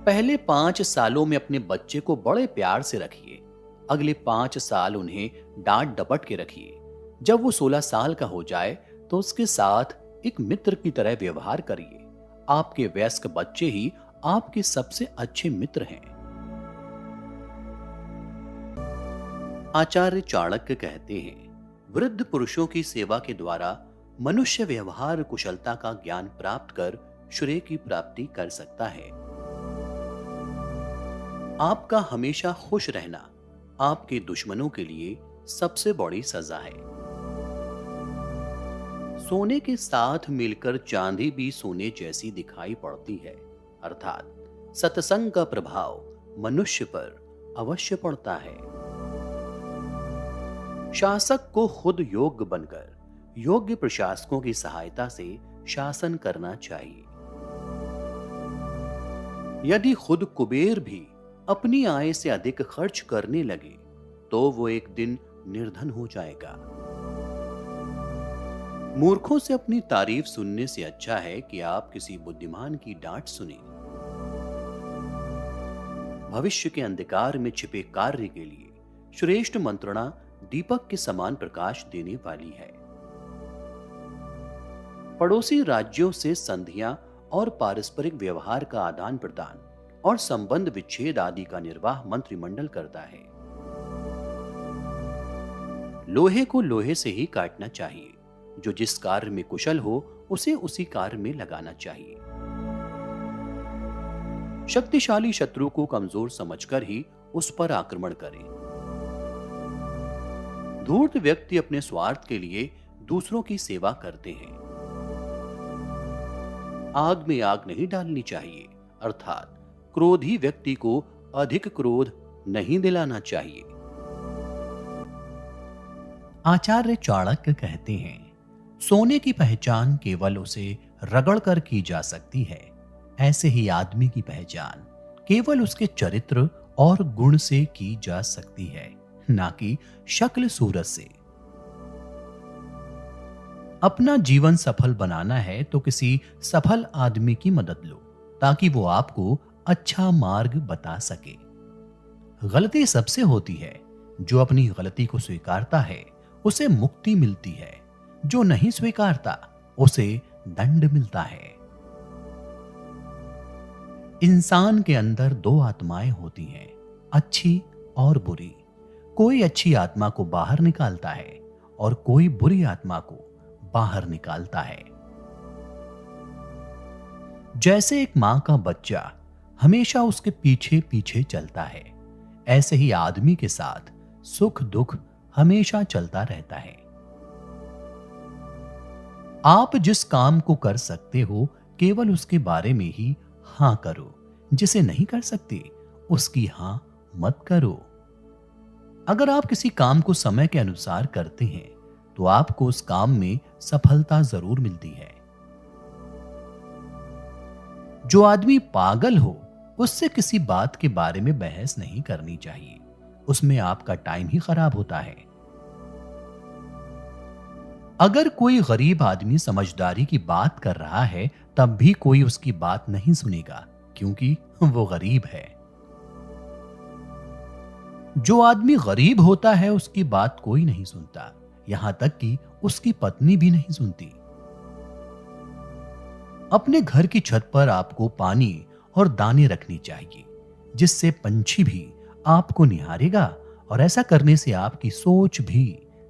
पहले 5 सालों में अपने बच्चे को बड़े प्यार से रखिए। अगले 5 साल उन्हें डांट डपट के रखिए। जब वो 16 साल का हो जाए तो उसके साथ एक मित्र की तरह व्यवहार करिए। आपके वयस्क बच्चे ही आपके सबसे अच्छे मित्र हैं। आचार्य चाणक्य कहते हैं, वृद्ध पुरुषों की सेवा के द्वारा मनुष्य व्यवहार कुशलता का ज्ञान प्राप्त कर श्रेय की प्राप्ति कर सकता है। आपका हमेशा खुश रहना आपके दुश्मनों के लिए सबसे बड़ी सजा है। सोने के साथ मिलकर चांदी भी सोने जैसी दिखाई पड़ती है, अर्थात सत्संग का प्रभाव मनुष्य पर अवश्य पड़ता है। शासक को खुद योग्य बनकर योग्य प्रशासकों की सहायता से शासन करना चाहिए। यदि खुद कुबेर भी अपनी आय से अधिक खर्च करने लगे तो वो एक दिन निर्धन हो जाएगा। मूर्खों से अपनी तारीफ सुनने से अच्छा है कि आप किसी बुद्धिमान की डांट सुने। भविष्य के अंधकार में छिपे कार्य के लिए श्रेष्ठ मंत्रणा दीपक के समान प्रकाश देने वाली है। पड़ोसी राज्यों से संधियां और पारस्परिक व्यवहार का आदान प्रदान और संबंध विच्छेद आदि का निर्वाह मंत्रिमंडल करता है। लोहे को लोहे से ही काटना चाहिए। जो जिस कार्य में कुशल हो उसे उसी कार्य में लगाना चाहिए। शक्तिशाली शत्रु को कमजोर समझकर ही उस पर आक्रमण करें। धूर्त व्यक्ति अपने स्वार्थ के लिए दूसरों की सेवा करते हैं। आग में आग नहीं डालनी चाहिए, अर्थात क्रोधी व्यक्ति को अधिक क्रोध नहीं दिलाना चाहिए। आचार्य चाणक्य कहते हैं, सोने की पहचान केवल उसे रगड़ कर की जा सकती है, ऐसे ही आदमी की पहचान केवल उसके चरित्र और गुण से की जा सकती है, ना कि शक्ल सूरत से। अपना जीवन सफल बनाना है तो किसी सफल आदमी की मदद लो, ताकि वो आपको अच्छा मार्ग बता सके। गलती सबसे होती है। जो अपनी गलती को स्वीकारता है उसे मुक्ति मिलती है, जो नहीं स्वीकारता उसे दंड मिलता है। इंसान के अंदर 2 आत्माएं होती हैं, अच्छी और बुरी। कोई अच्छी आत्मा को बाहर निकालता है और कोई बुरी आत्मा को बाहर निकालता है। जैसे एक मां का बच्चा हमेशा उसके पीछे पीछे चलता है, ऐसे ही आदमी के साथ सुख दुख हमेशा चलता रहता है। आप जिस काम को कर सकते हो केवल उसके बारे में ही हां करो, जिसे नहीं कर सकते उसकी हां मत करो। अगर आप किसी काम को समय के अनुसार करते हैं तो आपको उस काम में सफलता जरूर मिलती है। जो आदमी पागल हो उससे किसी बात के बारे में बहस नहीं करनी चाहिए, उसमें आपका टाइम ही खराब होता है। अगर कोई गरीब आदमी समझदारी की बात कर रहा है तब भी कोई उसकी बात नहीं सुनेगा, क्योंकि वो गरीब है। जो आदमी गरीब होता है उसकी बात कोई नहीं सुनता, यहां तक कि उसकी पत्नी भी नहीं सुनती। अपने घर की छत पर आपको पानी और दाने रखनी चाहिए, जिससे पंछी भी आपको निहारेगा, और ऐसा करने से आपकी सोच भी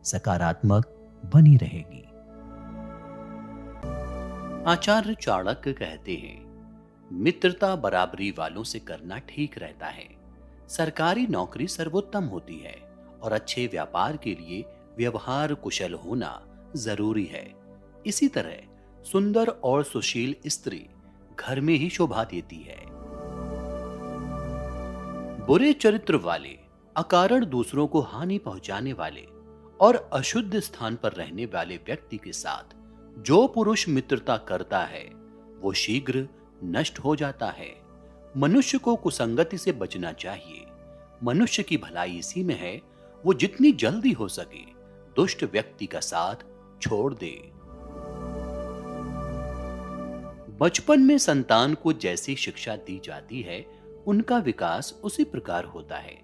सकारात्मक बनी रहेगी। आचार्य चाणक्य कहते हैं, मित्रता बराबरी वालों से करना ठीक रहता है। सरकारी नौकरी सर्वोत्तम होती है और अच्छे व्यापार के लिए व्यवहार कुशल होना जरूरी है। इसी तरह सुंदर और सुशील स्त्री घर में ही शोभा देती है। बुरे चरित्र वाले, अकारण दूसरों को हानि पहुंचाने वाले और अशुद्ध स्थान पर रहने वाले व्यक्ति के साथ जो पुरुष मित्रता करता है वो शीघ्र नष्ट हो जाता है। मनुष्य को कुसंगति से बचना चाहिए। मनुष्य की भलाई इसी में है वो जितनी जल्दी हो सके दुष्ट व्यक्ति का साथ छोड़ दे। बचपन में संतान को जैसी शिक्षा दी जाती है उनका विकास उसी प्रकार होता है।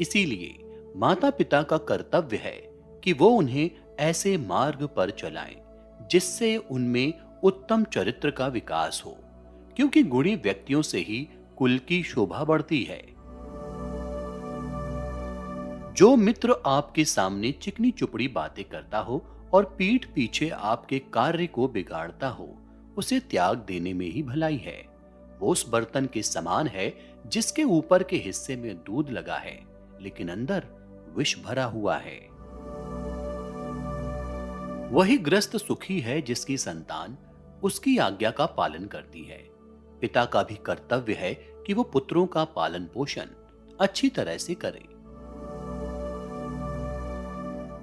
इसीलिए माता पिता का कर्तव्य है कि वो उन्हें ऐसे मार्ग पर चलाएं जिससे उनमें उत्तम चरित्र का विकास हो, क्योंकि गुणी व्यक्तियों से ही कुल की शोभा बढ़ती है। जो मित्र आपके सामने चिकनी चुपड़ी बातें करता हो और पीठ पीछे आपके कार्य को बिगाड़ता हो, उसे त्याग देने में ही भलाई है। वो उस बर्तन के समान है जिसके ऊपर के हिस्से में दूध लगा है लेकिन अंदर विष भरा हुआ है। वही गृहस्थ सुखी है जिसकी संतान उसकी आज्ञा का पालन करती है। पिता का भी कर्तव्य है कि वो पुत्रों का पालन पोषण अच्छी तरह से करे।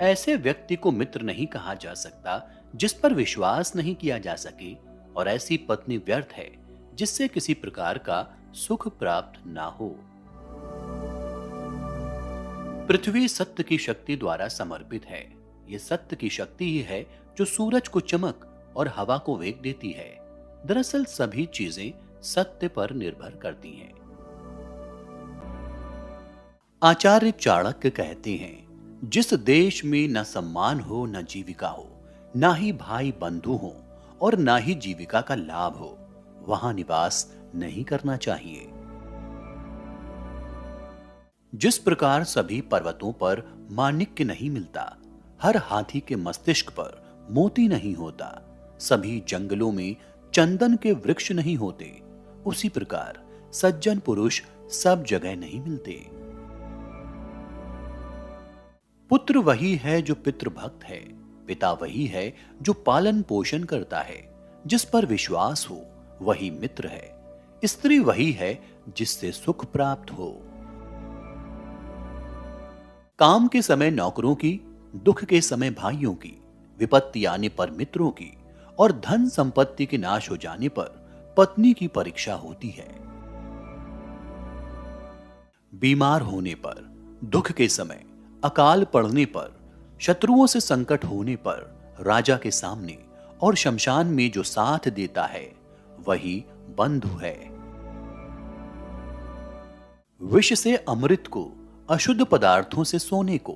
ऐसे व्यक्ति को मित्र नहीं कहा जा सकता जिस पर विश्वास नहीं किया जा सके, और ऐसी पत्नी व्यर्थ है जिससे किसी प्रकार का सुख प्राप्त ना हो। पृथ्वी सत्य की शक्ति द्वारा समर्पित है। ये सत्य की शक्ति ही है जो सूरज को चमक और हवा को वेग देती है। दरअसल सभी चीजें सत्य पर निर्भर करती हैं। आचार्य चाणक्य कहते हैं, जिस देश में न सम्मान हो न जीविका हो, ना ही भाई बंधु हो और ना ही जीविका का लाभ हो, वहां निवास नहीं करना चाहिए। जिस प्रकार सभी पर्वतों पर माणिक्य नहीं मिलता, हर हाथी के मस्तिष्क पर मोती नहीं होता, सभी जंगलों में चंदन के वृक्ष नहीं होते, उसी प्रकार सज्जन पुरुष सब जगह नहीं मिलते। पुत्र वही है जो पितृभक्त है, पिता वही है जो पालन पोषण करता है, जिस पर विश्वास हो वही मित्र है, स्त्री वही है जिससे सुख प्राप्त हो। काम के समय नौकरों की, दुख के समय भाइयों की, विपत्ति आने पर मित्रों की और धन संपत्ति के नाश हो जाने पर पत्नी की परीक्षा होती है। बीमार होने पर, दुख के समय, अकाल पड़ने पर, शत्रुओं से संकट होने पर राजा के सामने और शमशान में जो साथ देता है वही बंधु है। विष से अमृत को, अशुद्ध पदार्थों से सोने को,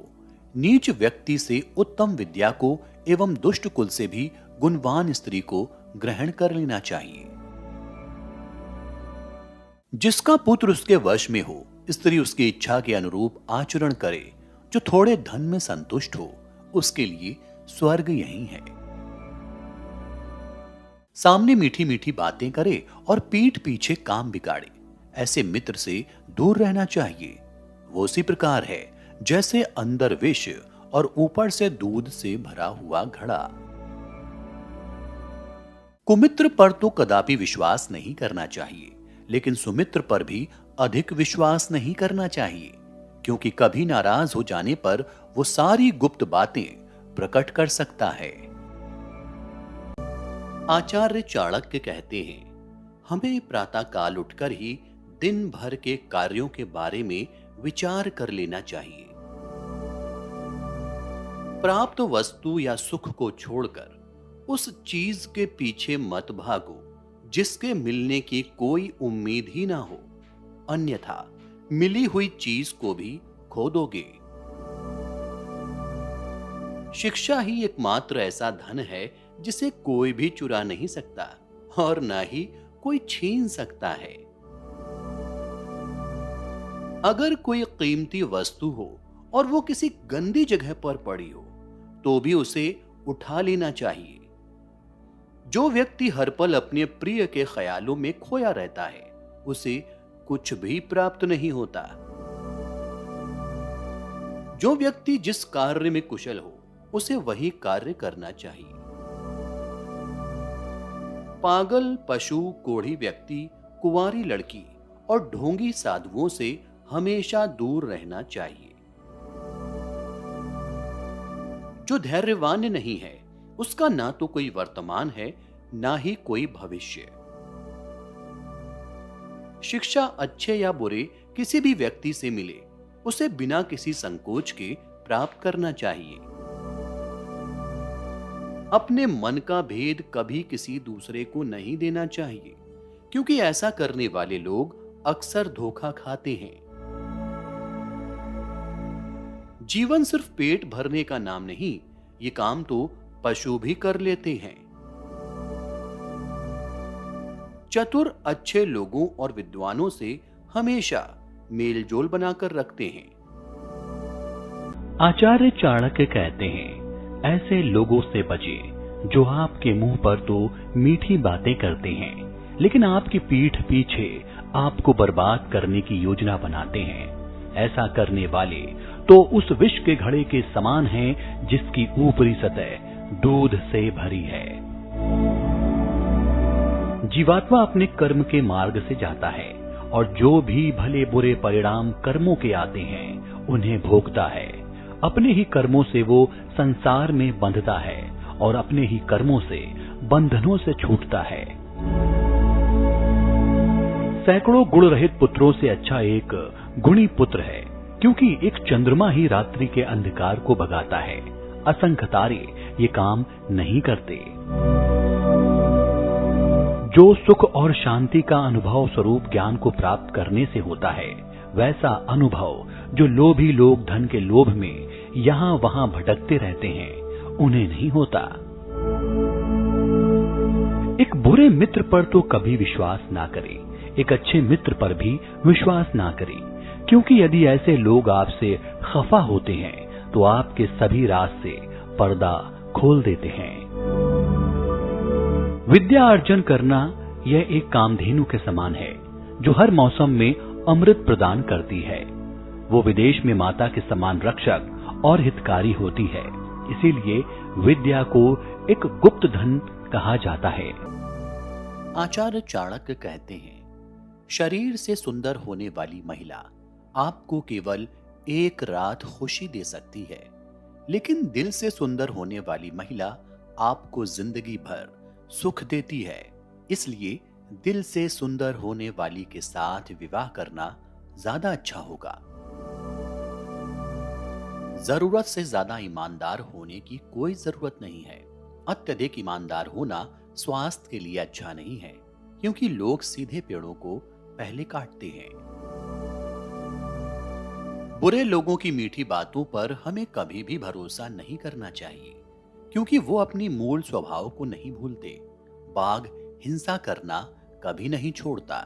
नीच व्यक्ति से उत्तम विद्या को एवं दुष्ट कुल से भी गुणवान स्त्री को ग्रहण कर लेना चाहिए। जिसका पुत्र उसके वश में हो, स्त्री उसकी इच्छा के अनुरूप आचरण करे, जो थोड़े धन में संतुष्ट हो, उसके लिए स्वर्ग यही है। सामने मीठी मीठी बातें करे और पीठ पीछे काम बिगाड़े, ऐसे मित्र से दूर रहना चाहिए। वो उसी प्रकार है जैसे अंदर विष और ऊपर से दूध से भरा हुआ घड़ा। कुमित्र पर तो कदापि विश्वास नहीं करना चाहिए, लेकिन सुमित्र पर भी अधिक विश्वास नहीं करना चाहिए, क्योंकि कभी नाराज हो जाने पर वो सारी गुप्त बातें प्रकट कर सकता है। आचार्य चाणक्य कहते हैं, हमें प्रातः काल उठकर ही दिन भर के कार्यों के बारे में विचार कर लेना चाहिए। प्राप्त वस्तु या सुख को छोड़कर उस चीज के पीछे मत भागो जिसके मिलने की कोई उम्मीद ही ना हो, अन्यथा मिली हुई चीज को भी खो दोगे। शिक्षा ही एकमात्र ऐसा धन है जिसे कोई भी चुरा नहीं सकता और ना ही कोई छीन सकता है। अगर कोई कीमती वस्तु हो और वो किसी गंदी जगह पर पड़ी हो तो भी उसे उठा लेना चाहिए। जो व्यक्ति हर पल अपने प्रिय के ख्यालों में खोया रहता है उसे कुछ भी प्राप्त नहीं होता। जो व्यक्ति जिस कार्य में कुशल हो उसे वही कार्य करना चाहिए। पागल, पशु, कोढ़ी व्यक्ति, कुंवारी लड़की और ढोंगी साधुओं से हमेशा दूर रहना चाहिए। जो धैर्यवान नहीं है उसका ना तो कोई वर्तमान है ना ही कोई भविष्य। शिक्षा अच्छे या बुरे किसी भी व्यक्ति से मिले उसे बिना किसी संकोच के प्राप्त करना चाहिए। अपने मन का भेद कभी किसी दूसरे को नहीं देना चाहिए, क्योंकि ऐसा करने वाले लोग अक्सर धोखा खाते हैं। जीवन सिर्फ पेट भरने का नाम नहीं, ये काम तो पशु भी कर लेते हैं। चतुर अच्छे लोगों और विद्वानों से हमेशा मेलजोल बनाकर रखते हैं। आचार्य चाणक्य कहते हैं, ऐसे लोगों से बचें जो आपके मुंह पर तो मीठी बातें करते हैं, लेकिन आपकी पीठ पीछे आपको बर्बाद करने की योजना बनाते हैं। ऐसा करने वाले तो उस विष के घड़े के समान हैं जिसकी ऊपरी सतह दूध से भरी है। जीवात्मा अपने कर्म के मार्ग से जाता है और जो भी भले बुरे परिणाम कर्मों के आते हैं उन्हें भोगता है। अपने ही कर्मों से वो संसार में बंधता है और अपने ही कर्मों से बंधनों से छूटता है। सैकड़ों गुण रहित पुत्रों से अच्छा एक गुणी पुत्र है, क्योंकि एक चंद्रमा ही रात्रि के अंधकार को भगाता है। असंख्य तारे ये काम नहीं करते। जो सुख और शांति का अनुभव स्वरूप ज्ञान को प्राप्त करने से होता है, वैसा अनुभव जो लोभी लोग धन के लोभ में यहाँ वहाँ भटकते रहते हैं, उन्हें नहीं होता। एक बुरे मित्र पर तो कभी विश्वास ना करें, एक अच्छे मित्र पर भी विश्वास ना करें, क्योंकि यदि ऐसे लोग आपसे खफा होते हैं तो आपके सभी राज से पर्दा खोल देते हैं। विद्या अर्जन करना यह एक कामधेनु के समान है जो हर मौसम में अमृत प्रदान करती है। वो विदेश में माता के समान रक्षक और हितकारी होती है, इसीलिए विद्या को एक गुप्त धन कहा जाता है। आचार्य चाणक्य कहते हैं, शरीर से सुंदर होने वाली महिला आपको केवल एक रात खुशी दे सकती है, लेकिन दिल से सुंदर होने वाली महिला आपको जिंदगी भर सुख देती है। इसलिए दिल से सुंदर होने वाली के साथ विवाह करना ज्यादा अच्छा होगा। जरूरत से ज्यादा ईमानदार होने की कोई जरूरत नहीं है। अत्यधिक ईमानदार होना स्वास्थ्य के लिए अच्छा नहीं है, क्योंकि लोग सीधे पेड़ों को पहले काटते हैं। बुरे लोगों की मीठी बातों पर हमें कभी भी भरोसा नहीं करना चाहिए, क्योंकि वो अपनी मूल स्वभाव को नहीं भूलते। बाघ हिंसा करना कभी नहीं छोड़ता।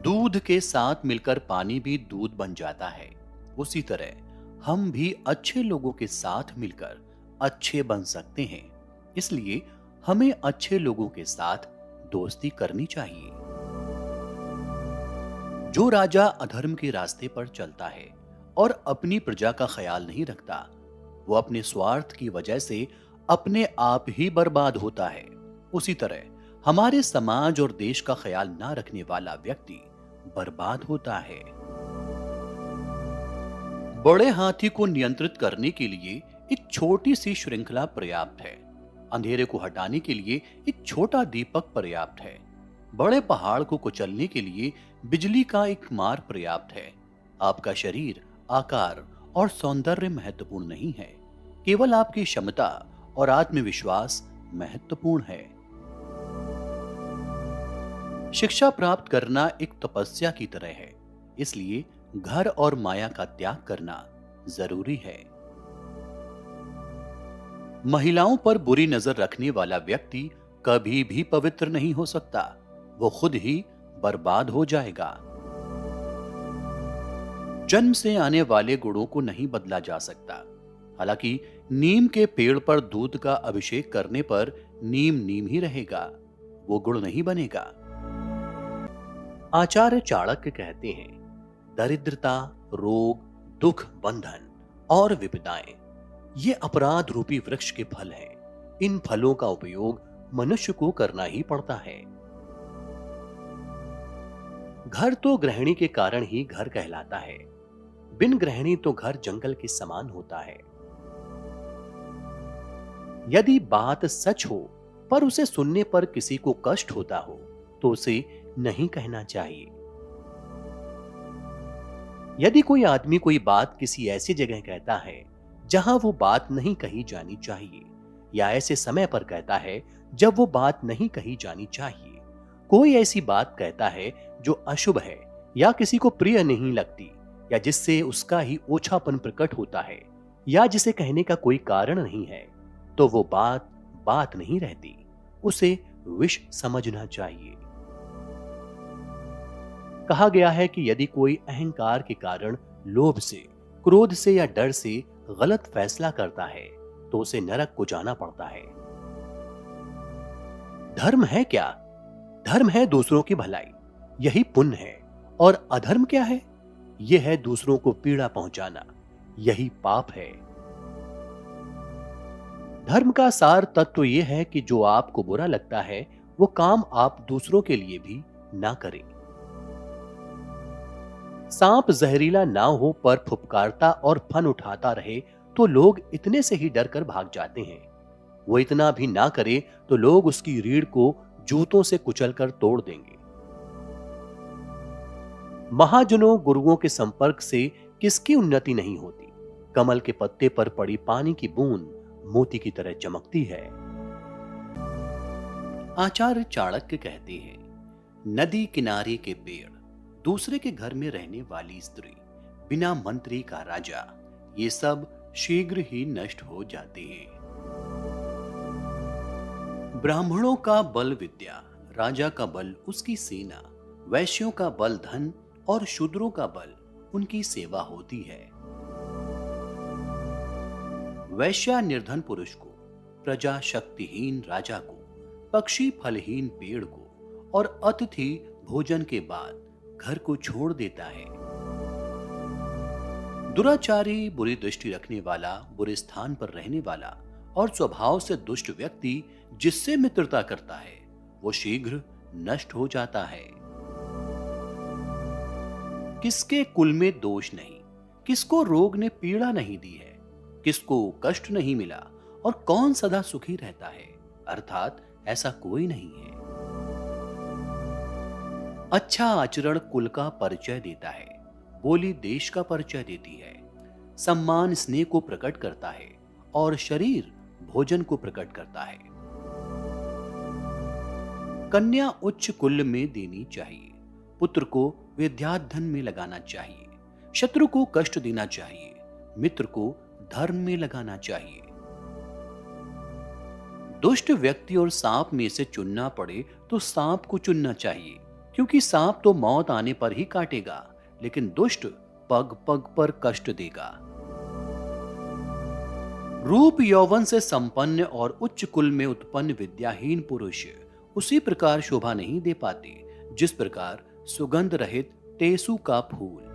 दूध के साथ मिलकर पानी भी दूध बन जाता है, उसी तरह हम भी अच्छे लोगों के साथ मिलकर अच्छे बन सकते हैं। इसलिए हमें अच्छे लोगों के साथ दोस्ती करनी चाहिए। जो राजा अधर्म के रास्ते पर चलता है और अपनी प्रजा का ख्याल नहीं रखता, वो अपने स्वार्थ की वजह से अपने आप ही बर्बाद होता है। उसी तरह हमारे समाज और देश का ख्याल ना रखने वाला व्यक्ति बर्बाद होता है। बड़े हाथी को नियंत्रित करने के लिए एक छोटी सी श्रृंखला पर्याप्त है। अंधेरे को हटाने के लिए एक छोटा दीपक पर्याप्त है। बड़े पहाड़ को कुचलने के लिए बिजली का एक मार पर्याप्त है। आपका शरीर, आकार और सौंदर्य महत्वपूर्ण नहीं है, केवल आपकी क्षमता और आत्मविश्वास महत्वपूर्ण है। शिक्षा प्राप्त करना एक तपस्या की तरह है, इसलिए घर और माया का त्याग करना जरूरी है। महिलाओं पर बुरी नजर रखने वाला व्यक्ति कभी भी पवित्र नहीं हो सकता, वो खुद ही बर्बाद हो जाएगा। जन्म से आने वाले गुणों को नहीं बदला जा सकता। हालांकि नीम के पेड़ पर दूध का अभिषेक करने पर नीम नीम ही रहेगा, वो गुण नहीं बनेगा। आचार्य चाणक्य कहते हैं, दरिद्रता, रोग, दुख, बंधन और विपदाएं ये अपराध रूपी वृक्ष के फल हैं। इन फलों का उपयोग मनुष्य को करना ही पड़ता है। घर तो गृहिणी के कारण ही घर कहलाता है। बिन गृहिणी तो घर जंगल के समान होता है। यदि बात सच हो पर उसे सुनने पर किसी को कष्ट होता हो तो उसे नहीं कहना चाहिए। यदि कोई आदमी कोई बात किसी ऐसी जगह कहता है जहां वो बात नहीं कही जानी चाहिए, या ऐसे समय पर कहता है जब वो बात नहीं कही जानी चाहिए, कोई ऐसी बात कहता है जो अशुभ है या किसी को प्रिय नहीं लगती, या जिससे उसका ही ओछापन प्रकट होता है, या जिसे कहने का कोई कारण नहीं है, तो वो बात बात नहीं रहती, उसे विष समझना चाहिए। कहा गया है कि यदि कोई अहंकार के कारण लोभ से, क्रोध से या डर से गलत फैसला करता है तो उसे नरक को जाना पड़ता है। धर्म है क्या? धर्म है दूसरों की भलाई, यही पुण्य है। और अधर्म क्या है? यह है दूसरों को पीड़ा पहुंचाना, यही पाप है। धर्म का सार तत्व यह है कि जो आपको बुरा लगता है वो काम आप दूसरों के लिए भी ना करें। सांप जहरीला ना हो पर फुफकारता और फन उठाता रहे तो लोग इतने से ही डर कर भाग जाते हैं। वो इतना भी ना करे तो लोग उसकी रीढ़ को जूतों से कुचलकर तोड़ देंगे। महाजनों गुरुओं के संपर्क से किसकी उन्नति नहीं होती? कमल के पत्ते पर पड़ी पानी की बूंद मोती की तरह चमकती है। आचार्य चाणक्य कहते हैं, नदी किनारे के पेड़, दूसरे के घर में रहने वाली स्त्री, बिना मंत्री का राजा, ये सब शीघ्र ही नष्ट हो जाते हैं। ब्राह्मणों का बल विद्या, राजा का बल उसकी सेना, वैश्यों का बल धन और शूद्रों का बल उनकी सेवा होती है। वैश्या निर्धन पुरुष को, प्रजा शक्तिहीन राजा को, पक्षी फलहीन पेड़ को और अतिथि भोजन के बाद घर को छोड़ देता है। दुराचारी, बुरी दृष्टि रखने वाला, बुरे स्थान पर रहने वाला और स्वभाव से दुष्ट व्यक्ति जिससे मित्रता करता है वो शीघ्र नष्ट हो जाता है। किसके कुल में दोष नहीं, किसको रोग ने पीड़ा नहीं दी है, किसको कष्ट नहीं मिला और कौन सदा सुखी रहता है, अर्थात ऐसा कोई नहीं है। अच्छा आचरण कुल का परिचय देता है, बोली देश का परिचय देती है, सम्मान स्नेह को प्रकट करता है और शरीर भोजन को प्रकट करता है। कन्या उच्च कुल में देनी चाहिए, पुत्र को विद्याधन में लगाना चाहिए, शत्रु को कष्ट देना चाहिए, मित्र को धर्म में लगाना चाहिए। दुष्ट व्यक्ति और सांप में से चुनना पड़े तो सांप को चुनना चाहिए, क्योंकि सांप तो मौत आने पर ही काटेगा, लेकिन दुष्ट पग पग पर कष्ट देगा। रूप यौवन से संपन्न और उच्च कुल में उत्पन्न विद्याहीन पुरुष उसी प्रकार शोभा नहीं दे पाते जिस प्रकार सुगंध रहित टेसू का फूल।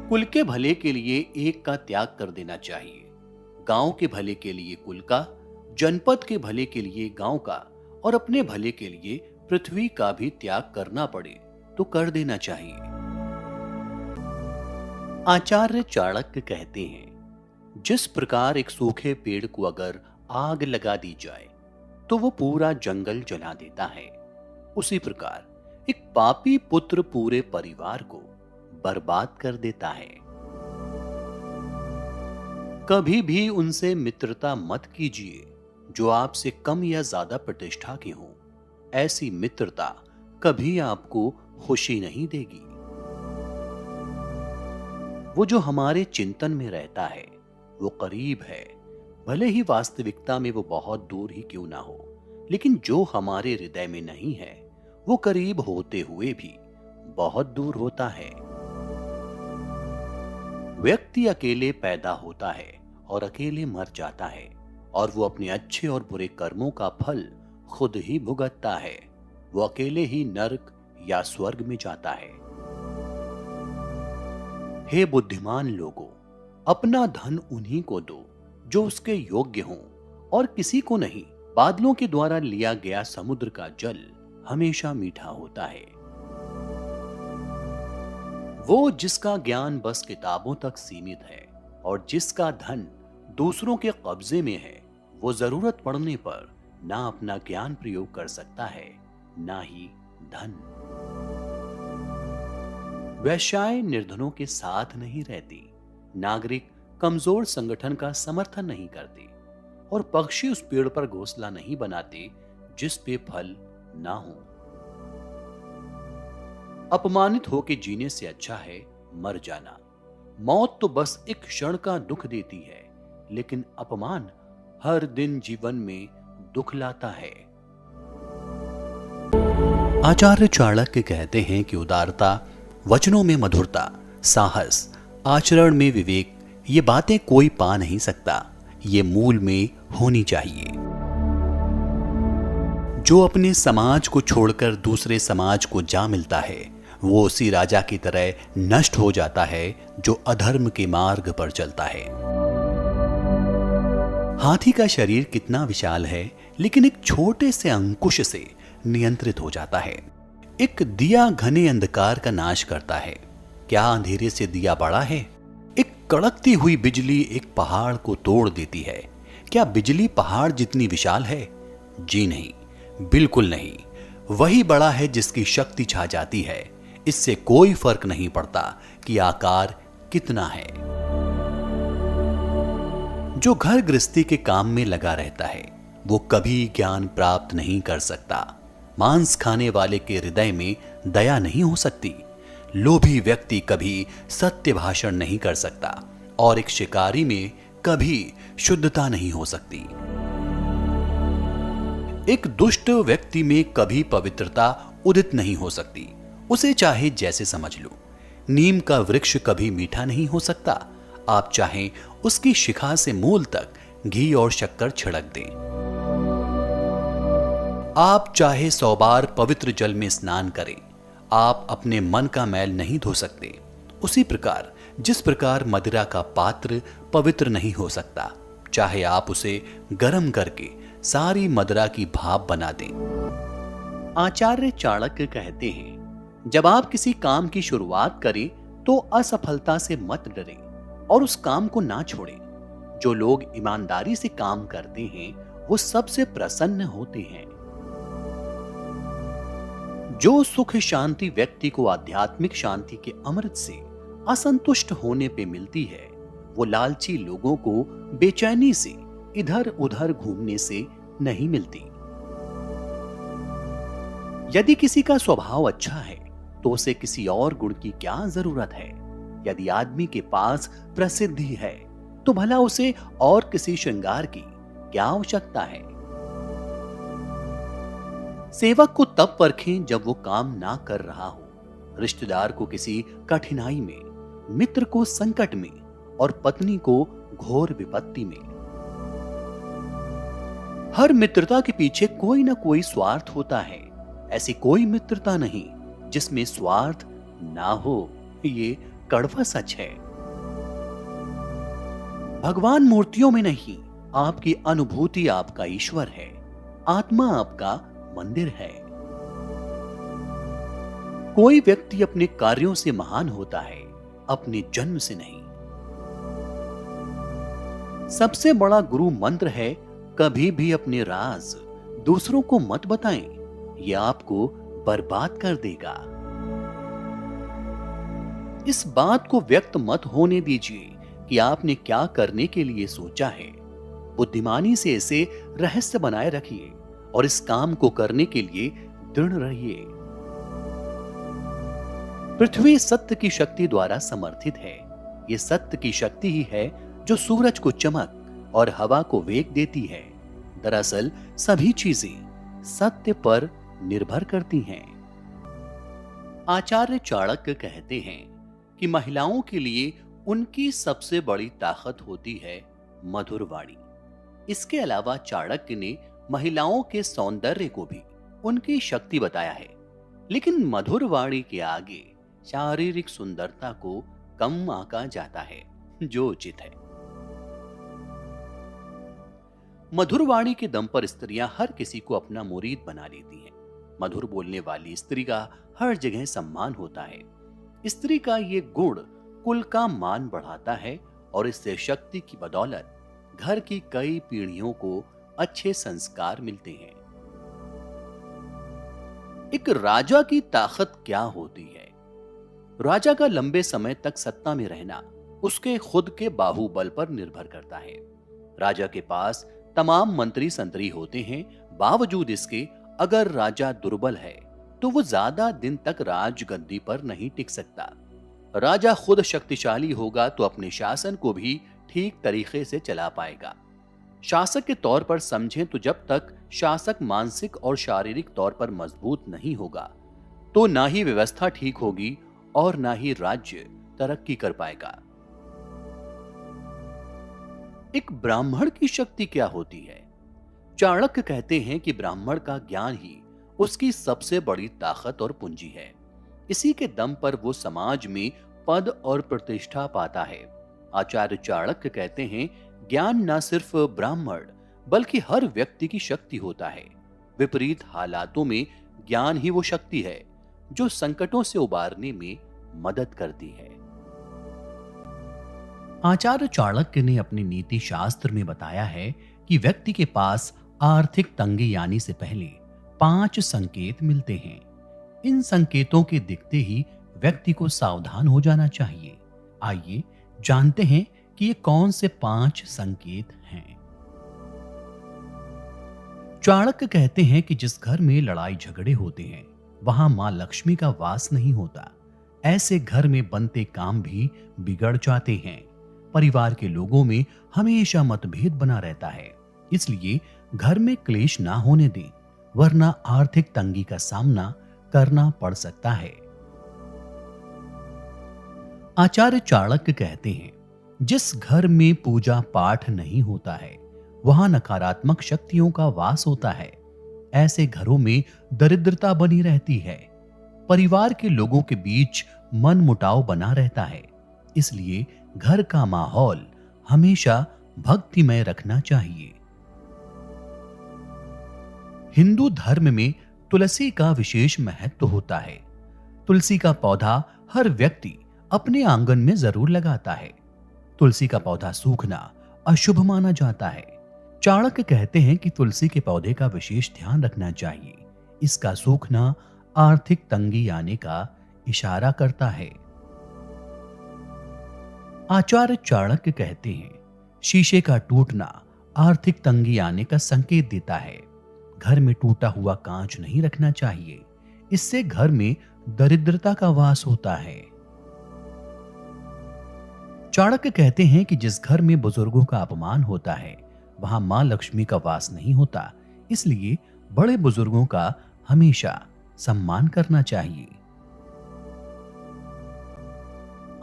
कुल के भले के लिए एक का त्याग कर देना चाहिए, गांव के भले के लिए कुल का, जनपद के भले के लिए गांव का और अपने भले के लिए पृथ्वी का भी त्याग करना पड़े तो कर देना चाहिए। आचार्य चाणक्य कहते हैं, जिस प्रकार एक सूखे पेड़ को अगर आग लगा दी जाए तो वो पूरा जंगल जला देता है, उसी प्रकार एक पापी पुत्र पूरे परिवार को बर्बाद कर देता है। कभी भी उनसे मित्रता मत कीजिए जो आपसे कम या ज्यादा प्रतिष्ठा के हों। ऐसी मित्रता कभी आपको खुशी नहीं देगी। वो जो हमारे चिंतन में रहता है वो करीब है, भले ही वास्तविकता में वो बहुत दूर ही क्यों ना हो, लेकिन जो हमारे हृदय में नहीं है वो करीब होते हुए भी बहुत दूर होता है। व्यक्ति अकेले पैदा होता है और अकेले मर जाता है, और वो अपने अच्छे और बुरे कर्मों का फल खुद ही भुगतता है। वो अकेले ही नरक या स्वर्ग में जाता है। हे बुद्धिमान लोगों, अपना धन उन्हीं को दो जो उसके योग्य हों और किसी को नहीं। बादलों के द्वारा लिया गया समुद्र का जल हमेशा मीठा होता है। वो जिसका ज्ञान बस किताबों तक सीमित है और जिसका धन दूसरों के कब्जे में है, वो जरूरत पड़ने पर ना अपना ज्ञान प्रयोग कर सकता है, ना ही धन। वैश्याएं निर्धनों के साथ नहीं रहती, नागरिक कमजोर संगठन का समर्थन नहीं करते और पक्षी उस पेड़ पर घोंसला नहीं बनाते जिस पे फल ना हो। अपमानित होकर जीने से अच्छा है मर जाना। मौत तो बस एक क्षण का दुख देती है, लेकिन अपमान हर दिन जीवन में दुख लाता है। आचार्य चाणक्य कहते हैं कि उदारता, वचनों में मधुरता, साहस, आचरण में विवेक, ये बातें कोई पा नहीं सकता, ये मूल में होनी चाहिए। जो अपने समाज को छोड़कर दूसरे समाज को जा मिलता है, वो उसी राजा की तरह नष्ट हो जाता है जो अधर्म के मार्ग पर चलता है। हाथी का शरीर कितना विशाल है, लेकिन एक छोटे से अंकुश से नियंत्रित हो जाता है। एक दिया घने अंधकार का नाश करता है। क्या अंधेरे से दिया बड़ा है? एक कड़कती हुई बिजली एक पहाड़ को तोड़ देती है। क्या बिजली पहाड़ जितनी विशाल है? जी नहीं, बिल्कुल नहीं। वही बड़ा है जिसकी शक्ति छा जाती है। इससे कोई फर्क नहीं पड़ता कि आकार कितना है। जो घर गृहस्थी के काम में लगा रहता है, वो कभी ज्ञान प्राप्त नहीं कर सकता। मांस खाने वाले के हृदय में दया नहीं हो सकती। लोभी व्यक्ति कभी सत्य भाषण नहीं कर सकता और एक शिकारी में कभी शुद्धता नहीं हो सकती। एक दुष्ट व्यक्ति में कभी पवित्रता उदित नहीं हो सकती। उसे चाहे जैसे समझ लो। नीम का वृक्ष कभी मीठा नहीं हो सकता। आप चाहें उसकी शिखा से मूल तक घी और शक्कर छिड़क दें। आप चाहे 100 बार पवित्र जल में स्नान करें, आप अपने मन का मैल नहीं धो सकते। उसी प्रकार जिस प्रकार मदिरा का पात्र पवित्र नहीं हो सकता, चाहे आप उसे गर्म करके सारी मदिरा की भाप बना दें। आचार्य चाणक्य कहते हैं, जब आप किसी काम की शुरुआत करें तो असफलता से मत डरें और उस काम को ना छोड़ें। जो लोग ईमानदारी से काम करते हैं, वो सबसे प्रसन्न होते हैं। जो सुख शांति व्यक्ति को आध्यात्मिक शांति के अमृत से असंतुष्ट होने पे मिलती है, वो लालची लोगों को बेचैनी से इधर उधर घूमने से नहीं मिलती। यदि किसी का स्वभाव अच्छा है तो उसे किसी और गुण की क्या जरूरत है। यदि आदमी के पास प्रसिद्धि है तो भला उसे और किसी श्रृंगार की क्या आवश्यकता है। सेवक को तब परखें जब वो काम ना कर रहा हो, रिश्तेदार को किसी कठिनाई में, मित्र को संकट में और पत्नी को घोर विपत्ति में। हर मित्रता के पीछे कोई ना कोई स्वार्थ होता है। ऐसी कोई मित्रता नहीं जिसमें स्वार्थ ना हो। ये कड़वा सच है। भगवान मूर्तियों में नहीं, आपकी अनुभूति आपका ईश्वर है। आत्मा आपका मंदिर है। कोई व्यक्ति अपने कार्यों से महान होता है, अपने जन्म से नहीं। सबसे बड़ा गुरु मंत्र है, कभी भी अपने राज दूसरों को मत बताएं, यह आपको बर्बाद कर देगा। इस बात को व्यक्त मत होने दीजिए कि आपने क्या करने के लिए सोचा है। बुद्धिमानी से इसे रहस्य बनाए रखिए और इस काम को करने के लिए दृढ़ रहिए। पृथ्वी सत्य की शक्ति द्वारा समर्थित है। यह सत्य की शक्ति ही है जो सूरज को चमक और हवा को वेग देती है। दरअसल सभी चीजें सत्य पर निर्भर करती हैं। आचार्य चाणक्य कहते हैं कि महिलाओं के लिए उनकी सबसे बड़ी ताकत होती है मधुर वाणी। इसके अलावा चाणक्य ने महिलाओं के सौंदर्य को भी उनकी शक्ति बताया है, लेकिन मधुर वाणी के आगे शारीरिक सुंदरता को कम आंका जाता है, जो उचित है। मधुर वाणी के दम पर स्त्रियां हर किसी को अपना मुरीद बना लेती हैं। मधुर बोलने वाली स्त्री का हर जगह सम्मान होता है। स्त्री का ये गुण कुल का मान बढ़ाता है और इससे शक्ति की बदौलत घर की कई पीढ़ियों को अच्छे संस्कार मिलते हैं। एक राजा की ताकत क्या होती है? राजा का लंबे समय तक सत्ता में रहना उसके खुद के बाहुबल पर निर्भर करता है। राजा के पास तमाम मंत्री संतरी होते हैं, बावजूद इसके अगर राजा दुर्बल है तो वो ज्यादा दिन तक राजगद्दी पर नहीं टिक सकता। राजा खुद शक्तिशाली होगा तो अपने शासन को भी ठीक तरीके से चला पाएगा। शासक के तौर पर समझें तो जब तक शासक मानसिक और शारीरिक तौर पर मजबूत नहीं होगा तो ना ही व्यवस्था ठीक होगी और ना ही राज्य तरक्की कर पाएगा। एक ब्राह्मण की शक्ति क्या होती है? चाणक्य कहते हैं कि ब्राह्मण का ज्ञान ही उसकी सबसे बड़ी ताकत और पूंजी है। इसी के दम पर वो समाज में पद और प्रतिष्ठा पाता है। आचार्य चाणक्य कहते हैं, ज्ञान न सिर्फ ब्राह्मण बल्कि हर व्यक्ति की शक्ति होता है। विपरीत हालातों में ज्ञान ही वो शक्ति है जो संकटों से उबारने में मदद करती है। आचार्य चाणक्य ने अपने नीति शास्त्र में बताया है कि व्यक्ति के पास आर्थिक तंगी आने से पहले 5 संकेत मिलते हैं। इन संकेतों के दिखते ही व्यक्ति को सावधान हो जाना चाहिए। आइए जानते हैं कि ये कौन से 5 संकेत हैं। चाणक्य कहते हैं कि जिस घर में लड़ाई झगड़े होते हैं वहां मां लक्ष्मी का वास नहीं होता। ऐसे घर में बनते काम भी बिगड़ जाते हैं। परिवार के लोगों में हमेशा मतभेद बना रहता है, इसलिए घर में क्लेश ना होने दें, वरना आर्थिक तंगी का सामना करना पड़ सकता है। आचार्य चाणक्य कहते हैं, जिस घर में पूजा पाठ नहीं होता है वहां नकारात्मक शक्तियों का वास होता है। ऐसे घरों में दरिद्रता बनी रहती है। परिवार के लोगों के बीच मन मुटाव बना रहता है, इसलिए घर का माहौल हमेशा भक्तिमय रखना चाहिए। हिंदू धर्म में तुलसी का विशेष महत्व होता है। तुलसी का पौधा हर व्यक्ति अपने आंगन में जरूर लगाता है। तुलसी का पौधा सूखना अशुभ माना जाता है। चाणक्य कहते हैं कि तुलसी के पौधे का विशेष ध्यान रखना चाहिए। इसका सूखना आर्थिक तंगी आने का इशारा करता है। आचार्य चाणक्य कहते हैं, शीशे का टूटना आर्थिक तंगी आने का संकेत देता है। घर में टूटा हुआ कांच नहीं रखना चाहिए, इससे घर में दरिद्रता का वास होता है। चाणक्य कहते हैं कि जिस घर में बुजुर्गों का अपमान होता है वहां मां लक्ष्मी का वास नहीं होता, इसलिए बड़े बुजुर्गों का हमेशा सम्मान करना चाहिए।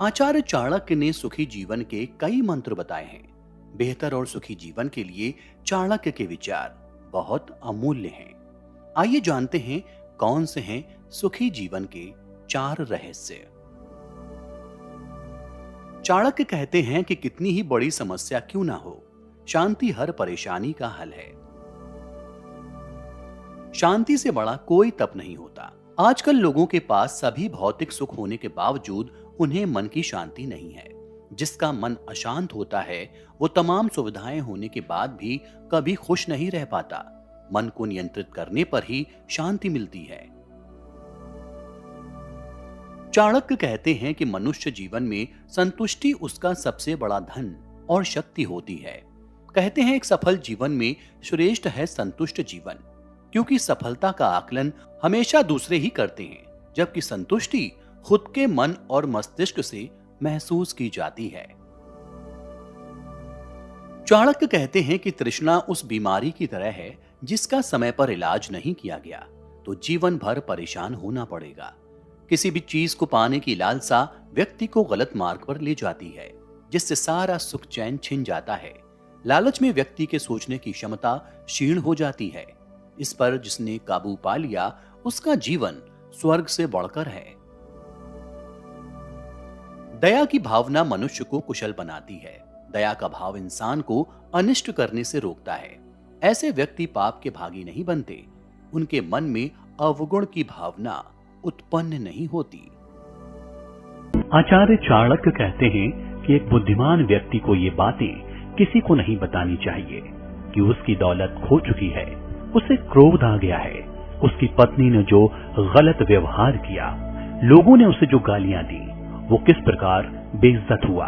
आचार्य चाणक्य ने सुखी जीवन के कई मंत्र बताए हैं। बेहतर और सुखी जीवन के लिए चाणक्य के विचार बहुत अमूल्य हैं। आइए जानते हैं कौन से हैं सुखी जीवन के 4 रहस्य। चाणक्य कहते हैं कि कितनी ही बड़ी समस्या क्यों ना हो, शांति हर परेशानी का हल है। शांति से बड़ा कोई तप नहीं होता। आजकल लोगों के पास सभी भौतिक सुख होने के बावजूद उन्हें मन की शांति नहीं है। जिसका मन अशांत होता है वो तमाम सुविधाएं होने के बाद भी कभी खुश नहीं रह पाता। मन को नियंत्रित करने पर ही शांति मिलती है। चाणक्य कहते हैं कि मनुष्य जीवन में संतुष्टि उसका सबसे बड़ा धन और शक्ति होती है। कहते हैं एक सफल जीवन में श्रेष्ठ है संतुष्ट जीवन, क्योंकि सफलता का आकलन हमेशा दूसरे ही करते हैं, जबकि संतुष्टि खुद के मन और मस्तिष्क से महसूस की जाती है। चाणक्य कहते हैं कि तृष्णा उस बीमारी की तरह है जिसका समय पर इलाज नहीं किया गया तो जीवन भर परेशान होना पड़ेगा। किसी भी चीज को पाने की लालसा व्यक्ति को गलत मार्ग पर ले जाती है, जिससे सारा सुख चैन छिन जाता है। लालच में व्यक्ति के सोचने की क्षमता क्षीण हो जाती है। इस पर जिसने काबू पा लिया उसका जीवन स्वर्ग से बढ़कर है। दया की भावना मनुष्य को कुशल बनाती है। दया का भाव इंसान को अनिष्ट करने से रोकता है। ऐसे व्यक्ति पाप के भागी नहीं बनते। उनके मन में अवगुण की भावना उत्पन्न नहीं होती। आचार्य चाणक्य कहते हैं कि एक बुद्धिमान व्यक्ति को ये बातें किसी को नहीं बतानी चाहिए कि उसकी दौलत खो चुकी है, उसे क्रोध आ गया है, उसकी पत्नी ने जो गलत व्यवहार किया, लोगों ने उसे जो गालियां दी, वो किस प्रकार बेइज्जत हुआ।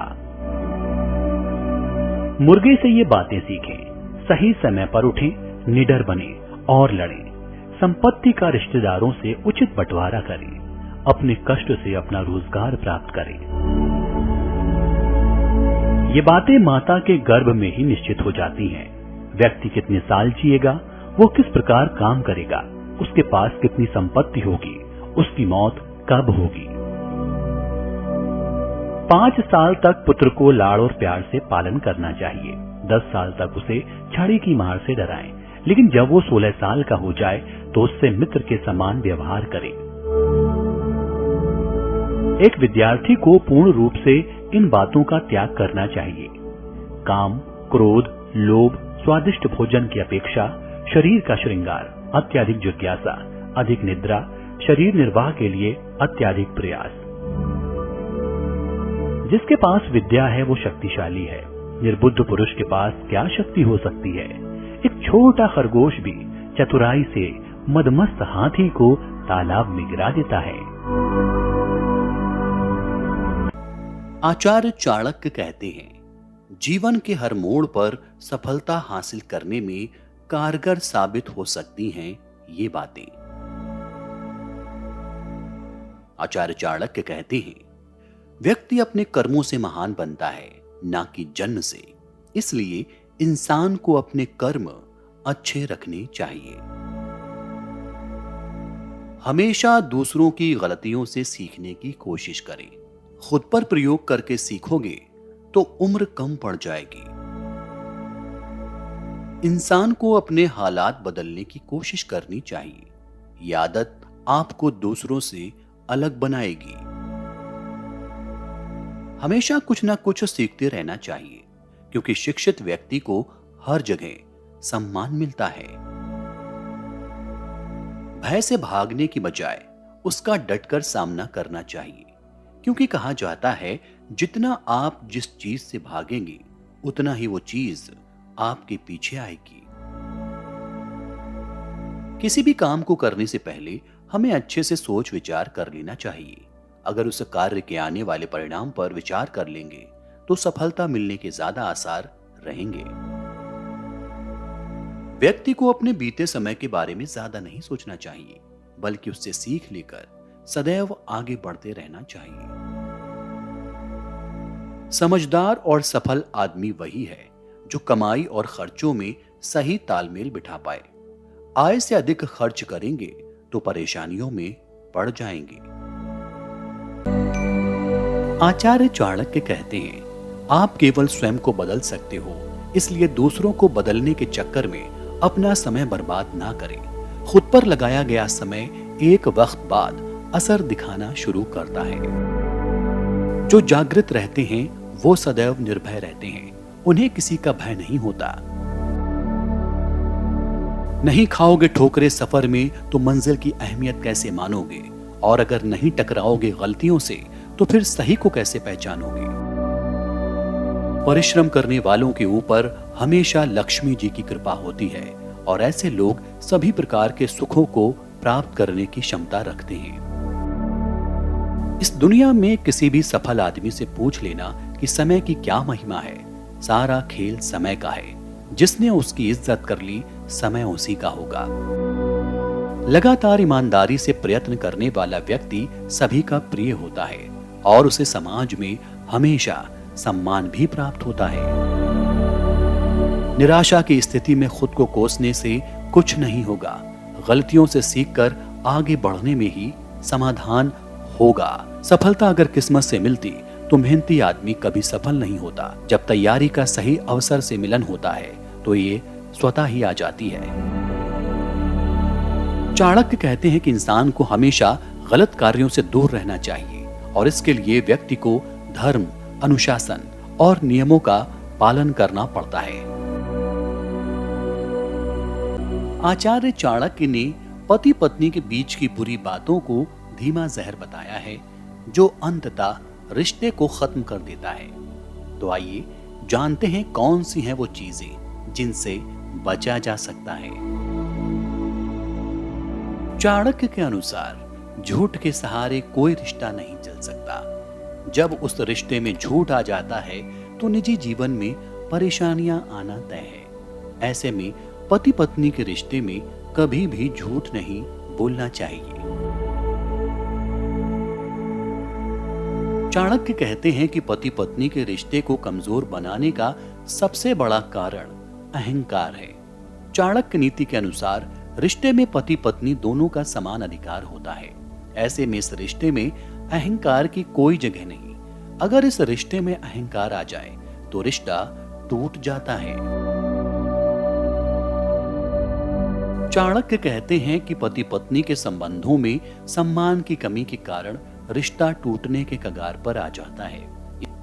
मुर्गे से ये बातें सीखें, सही समय पर उठें, निडर बने और लड़ें, संपत्ति का रिश्तेदारों से उचित बंटवारा करें, अपने कष्ट से अपना रोजगार प्राप्त करें। ये बातें माता के गर्भ में ही निश्चित हो जाती हैं। व्यक्ति कितने साल जिएगा, वो किस प्रकार काम करेगा, उसके पास कितनी संपत्ति होगी, उसकी मौत कब होगी। 5 साल तक पुत्र को लाड़ और प्यार से पालन करना चाहिए। 10 साल तक उसे छड़ी की मार से डराएं, लेकिन जब वो 16 साल का हो जाए तो उससे मित्र के समान व्यवहार करें। एक विद्यार्थी को पूर्ण रूप से इन बातों का त्याग करना चाहिए। काम, क्रोध, लोभ, स्वादिष्ट भोजन की अपेक्षा, शरीर का श्रृंगार, अत्यधिक जिज्ञासा, अधिक निद्रा, शरीर निर्वाह के लिए अत्यधिक प्रयास। जिसके पास विद्या है वो शक्तिशाली है। निर्बुद्ध पुरुष के पास क्या शक्ति हो सकती है। एक छोटा खरगोश भी चतुराई से मदमस्त हाथी को तालाब में गिरा देता है। आचार्य चाणक्य कहते हैं, जीवन के हर मोड़ पर सफलता हासिल करने में कारगर साबित हो सकती हैं ये बातें। आचार्य चाणक्य कहते हैं, व्यक्ति अपने कर्मों से महान बनता है, ना कि जन्म से। इसलिए इंसान को अपने कर्म अच्छे रखने चाहिए। हमेशा दूसरों की गलतियों से सीखने की कोशिश करें। खुद पर प्रयोग करके सीखोगे तो उम्र कम पड़ जाएगी। इंसान को अपने हालात बदलने की कोशिश करनी चाहिए। यह आदत आपको दूसरों से अलग बनाएगी। हमेशा कुछ ना कुछ सीखते रहना चाहिए, क्योंकि शिक्षित व्यक्ति को हर जगह सम्मान मिलता है। भय से भागने की बजाय उसका डटकर सामना करना चाहिए, क्योंकि कहा जाता है जितना आप जिस चीज से भागेंगे उतना ही वो चीज आपके पीछे आएगी। किसी भी काम को करने से पहले हमें अच्छे से सोच विचार कर लेना चाहिए। अगर उस कार्य के आने वाले परिणाम पर विचार कर लेंगे तो सफलता मिलने के ज्यादा आसार रहेंगे। व्यक्ति को अपने बीते समय के बारे में ज्यादा नहीं सोचना चाहिए, बल्कि उससे सीख लेकर सदैव आगे बढ़ते रहना चाहिए। समझदार और सफल आदमी वही है जो कमाई और खर्चों में सही तालमेल बिठा पाए। आय से अधिक खर्च करेंगे तो परेशानियों में पड़ जाएंगे। आचार्य चाणक्य कहते हैं, आप केवल स्वयं को बदल सकते हो, इसलिए दूसरों को बदलने के चक्कर में अपना समय बर्बाद ना करें। खुद पर लगाया गया समय एक वक्त बाद असर दिखाना शुरू करता है। जो जागृत रहते हैं वो सदैव निर्भय रहते हैं, उन्हें किसी का भय नहीं होता। नहीं खाओगे ठोकरे सफर में तो मंजिल की अहमियत कैसे मानोगे, और अगर नहीं टकराओगे गलतियों से तो फिर सही को कैसे पहचानोगे। परिश्रम करने वालों के ऊपर हमेशा लक्ष्मी जी की कृपा होती है, और ऐसे लोग सभी प्रकार के सुखों को प्राप्त करने की क्षमता रखते हैं। इस दुनिया में किसी भी सफल आदमी से पूछ लेना कि समय की क्या महिमा है। सारा खेल समय का है। जिसने उसकी इज्जत कर ली, समय उसी का होगा। लगातार ईमानदारी से प्रयत्न करने वाला व्यक्ति सभी का प्रिय होता है, और उसे समाज में हमेशा सम्मान भी प्राप्त होता है। निराशा की स्थिति में खुद को कोसने से कुछ नहीं होगा। गलतियों से सीखकर आगे बढ़ने में ही समाधान होगा। सफलता अगर किस्मत से मिलती तो मेहनती आदमी कभी सफल नहीं होता। जब तैयारी का सही अवसर से मिलन होता है तो ये स्वतः ही आ जाती है। चाणक्य कहते हैं कि इंसान को हमेशा गलत कार्यों से दूर रहना चाहिए, और इसके लिए व्यक्ति को धर्म, अनुशासन और नियमों का पालन करना पड़ता है। आचार्य चाणक्य ने पति पत्नी के बीच की बुरी बातों को धीमा जहर बताया है जो अंततः रिश्ते को खत्म कर देता है। तो आइए जानते हैं कौन सी हैं वो चीजें जिनसे बचा जा सकता है। चाणक्य के अनुसार झूठ के सहारे कोई रिश्ता नहीं चल सकता। जब उस रिश्ते में झूठ आ जाता है तो निजी जीवन में परेशानियां आना तय है। ऐसे में पति पत्नी के रिश्ते में कभी भी झूठ नहीं बोलना चाहिए। चाणक्य कहते हैं कि पति पत्नी के रिश्ते को कमजोर बनाने का सबसे बड़ा कारण अहंकार है। चाणक्य नीति के अनुसार रिश्ते में पति पत्नी दोनों का समान अधिकार होता है। ऐसे में इस रिश्ते में अहंकार की कोई जगह नहीं। अगर इस रिश्ते में अहंकार आ जाए तो रिश्ता टूट जाता है। चाणक्य कहते हैं कि पति पत्नी के संबंधों में सम्मान की कमी के कारण रिश्ता टूटने के कगार पर आ जाता है।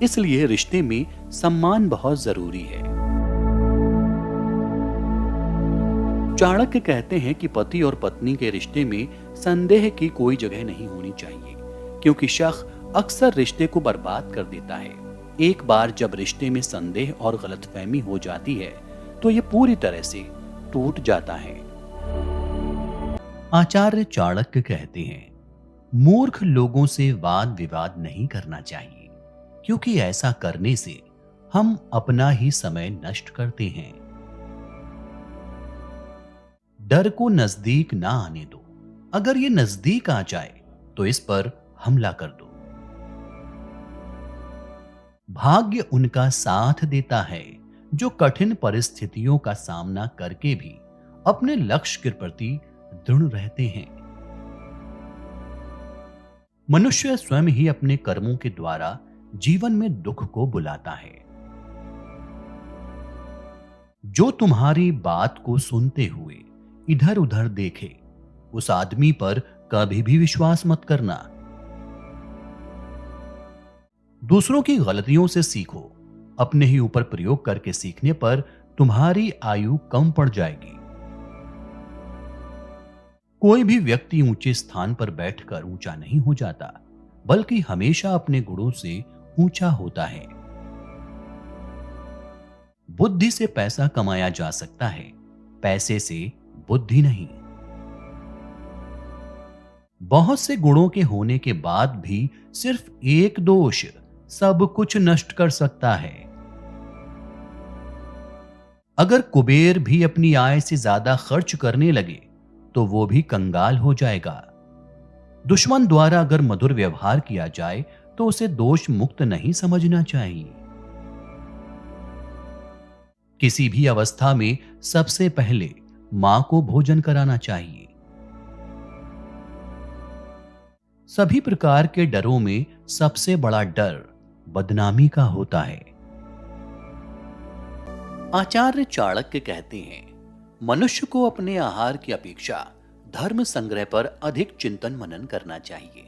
इसलिए रिश्ते में सम्मान बहुत जरूरी है। चाणक्य कहते हैं कि पति और पत्नी के रिश्ते में संदेह की कोई जगह नहीं होनी चाहिए, क्योंकि शक अक्सर रिश्ते को बर्बाद कर देता है। एक बार जब रिश्ते में संदेह और गलतफहमी हो जाती है तो यह पूरी तरह से टूट जाता है। आचार्य चाणक्य कहते हैं, मूर्ख लोगों से वाद विवाद नहीं करना चाहिए, क्योंकि ऐसा करने से हम अपना ही समय नष्ट करते हैं। डर को नजदीक ना आने दो, अगर ये नजदीक आ जाए तो इस पर हमला कर दो। भाग्य उनका साथ देता है जो कठिन परिस्थितियों का सामना करके भी अपने लक्ष्य के प्रति दृढ़ रहते हैं। मनुष्य स्वयं ही अपने कर्मों के द्वारा जीवन में दुख को बुलाता है। जो तुम्हारी बात को सुनते हुए इधर उधर देखे, उस आदमी पर कभी भी विश्वास मत करना। दूसरों की गलतियों से सीखो, अपने ही ऊपर प्रयोग करके सीखने पर तुम्हारी आयु कम पड़ जाएगी। कोई भी व्यक्ति ऊंचे स्थान पर बैठकर ऊंचा नहीं हो जाता, बल्कि हमेशा अपने गुणों से ऊंचा होता है। बुद्धि से पैसा कमाया जा सकता है, पैसे से बुद्धि नहीं। बहुत से गुणों के होने के बाद भी सिर्फ एक दोष सब कुछ नष्ट कर सकता है। अगर कुबेर भी अपनी आय से ज्यादा खर्च करने लगे तो वो भी कंगाल हो जाएगा। दुश्मन द्वारा अगर मधुर व्यवहार किया जाए तो उसे दोष मुक्त नहीं समझना चाहिए। किसी भी अवस्था में सबसे पहले मां को भोजन कराना चाहिए। सभी प्रकार के डरों में सबसे बड़ा डर बदनामी का होता है। आचार्य चाणक्य कहते हैं, मनुष्य को अपने आहार की अपेक्षा धर्म संग्रह पर अधिक चिंतन मनन करना चाहिए,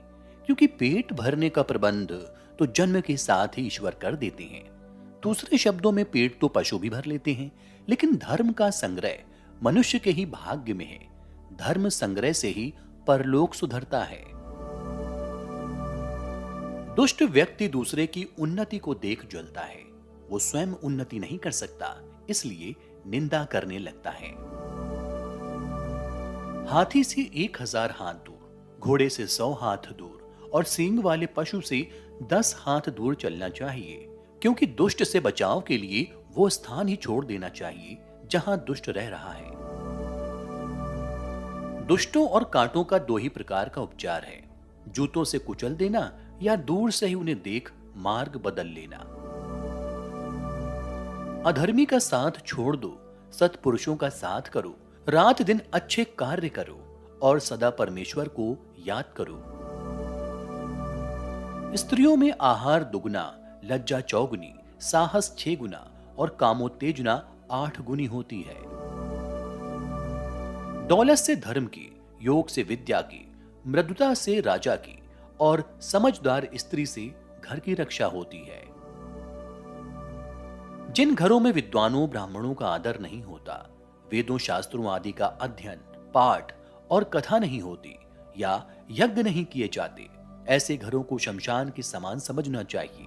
क्योंकि पेट भरने का प्रबंध तो जन्म के साथ ही ईश्वर कर देते हैं। दूसरे शब्दों में पेट तो पशु भी भर लेते हैं, लेकिन धर्म का संग्रह मनुष्य के ही भाग्य में है। धर्म संग्रह से ही परलोक सुधरता है। दुष्ट व्यक्ति दूसरे की उन्नति को देख जलता है। वो स्वयं उन्नति नहीं कर सकता, इसलिए निंदा करने लगता है। हाथी से 1000 हाथ दूर, घोड़े से 100 हाथ दूर और सींग वाले पशु से 10 हाथ दूर चलना चाहिए, क्योंकि दुष्ट से बचाव के लिए वो स्थान ही छोड़ देना चाहिए जहां दुष्ट रह रहा है। दुष्टों और कांटों का 2 ही प्रकार का उपचार है, जूतों से कुचल देना या दूर से ही उन्हें देख मार्ग बदल लेना। अधर्मी का साथ छोड़ दो, सत्पुरुषों का साथ करो, रात दिन अच्छे कार्य करो और सदा परमेश्वर को याद करो। स्त्रियों में आहार दुगुना, लज्जा 4 गुनी, साहस 6 गुना और कामोत्तेजना 8 गुनी होती है। दौलत से धर्म की, योग से विद्या की, मृदुता से राजा की और समझदार स्त्री से घर की रक्षा होती है। जिन घरों में विद्वानों ब्राह्मणों का आदर नहीं होता, वेदों शास्त्रों आदि का अध्ययन, पाठ और कथा नहीं होती या यज्ञ नहीं किए जाते, ऐसे घरों को शमशान के समान समझना चाहिए।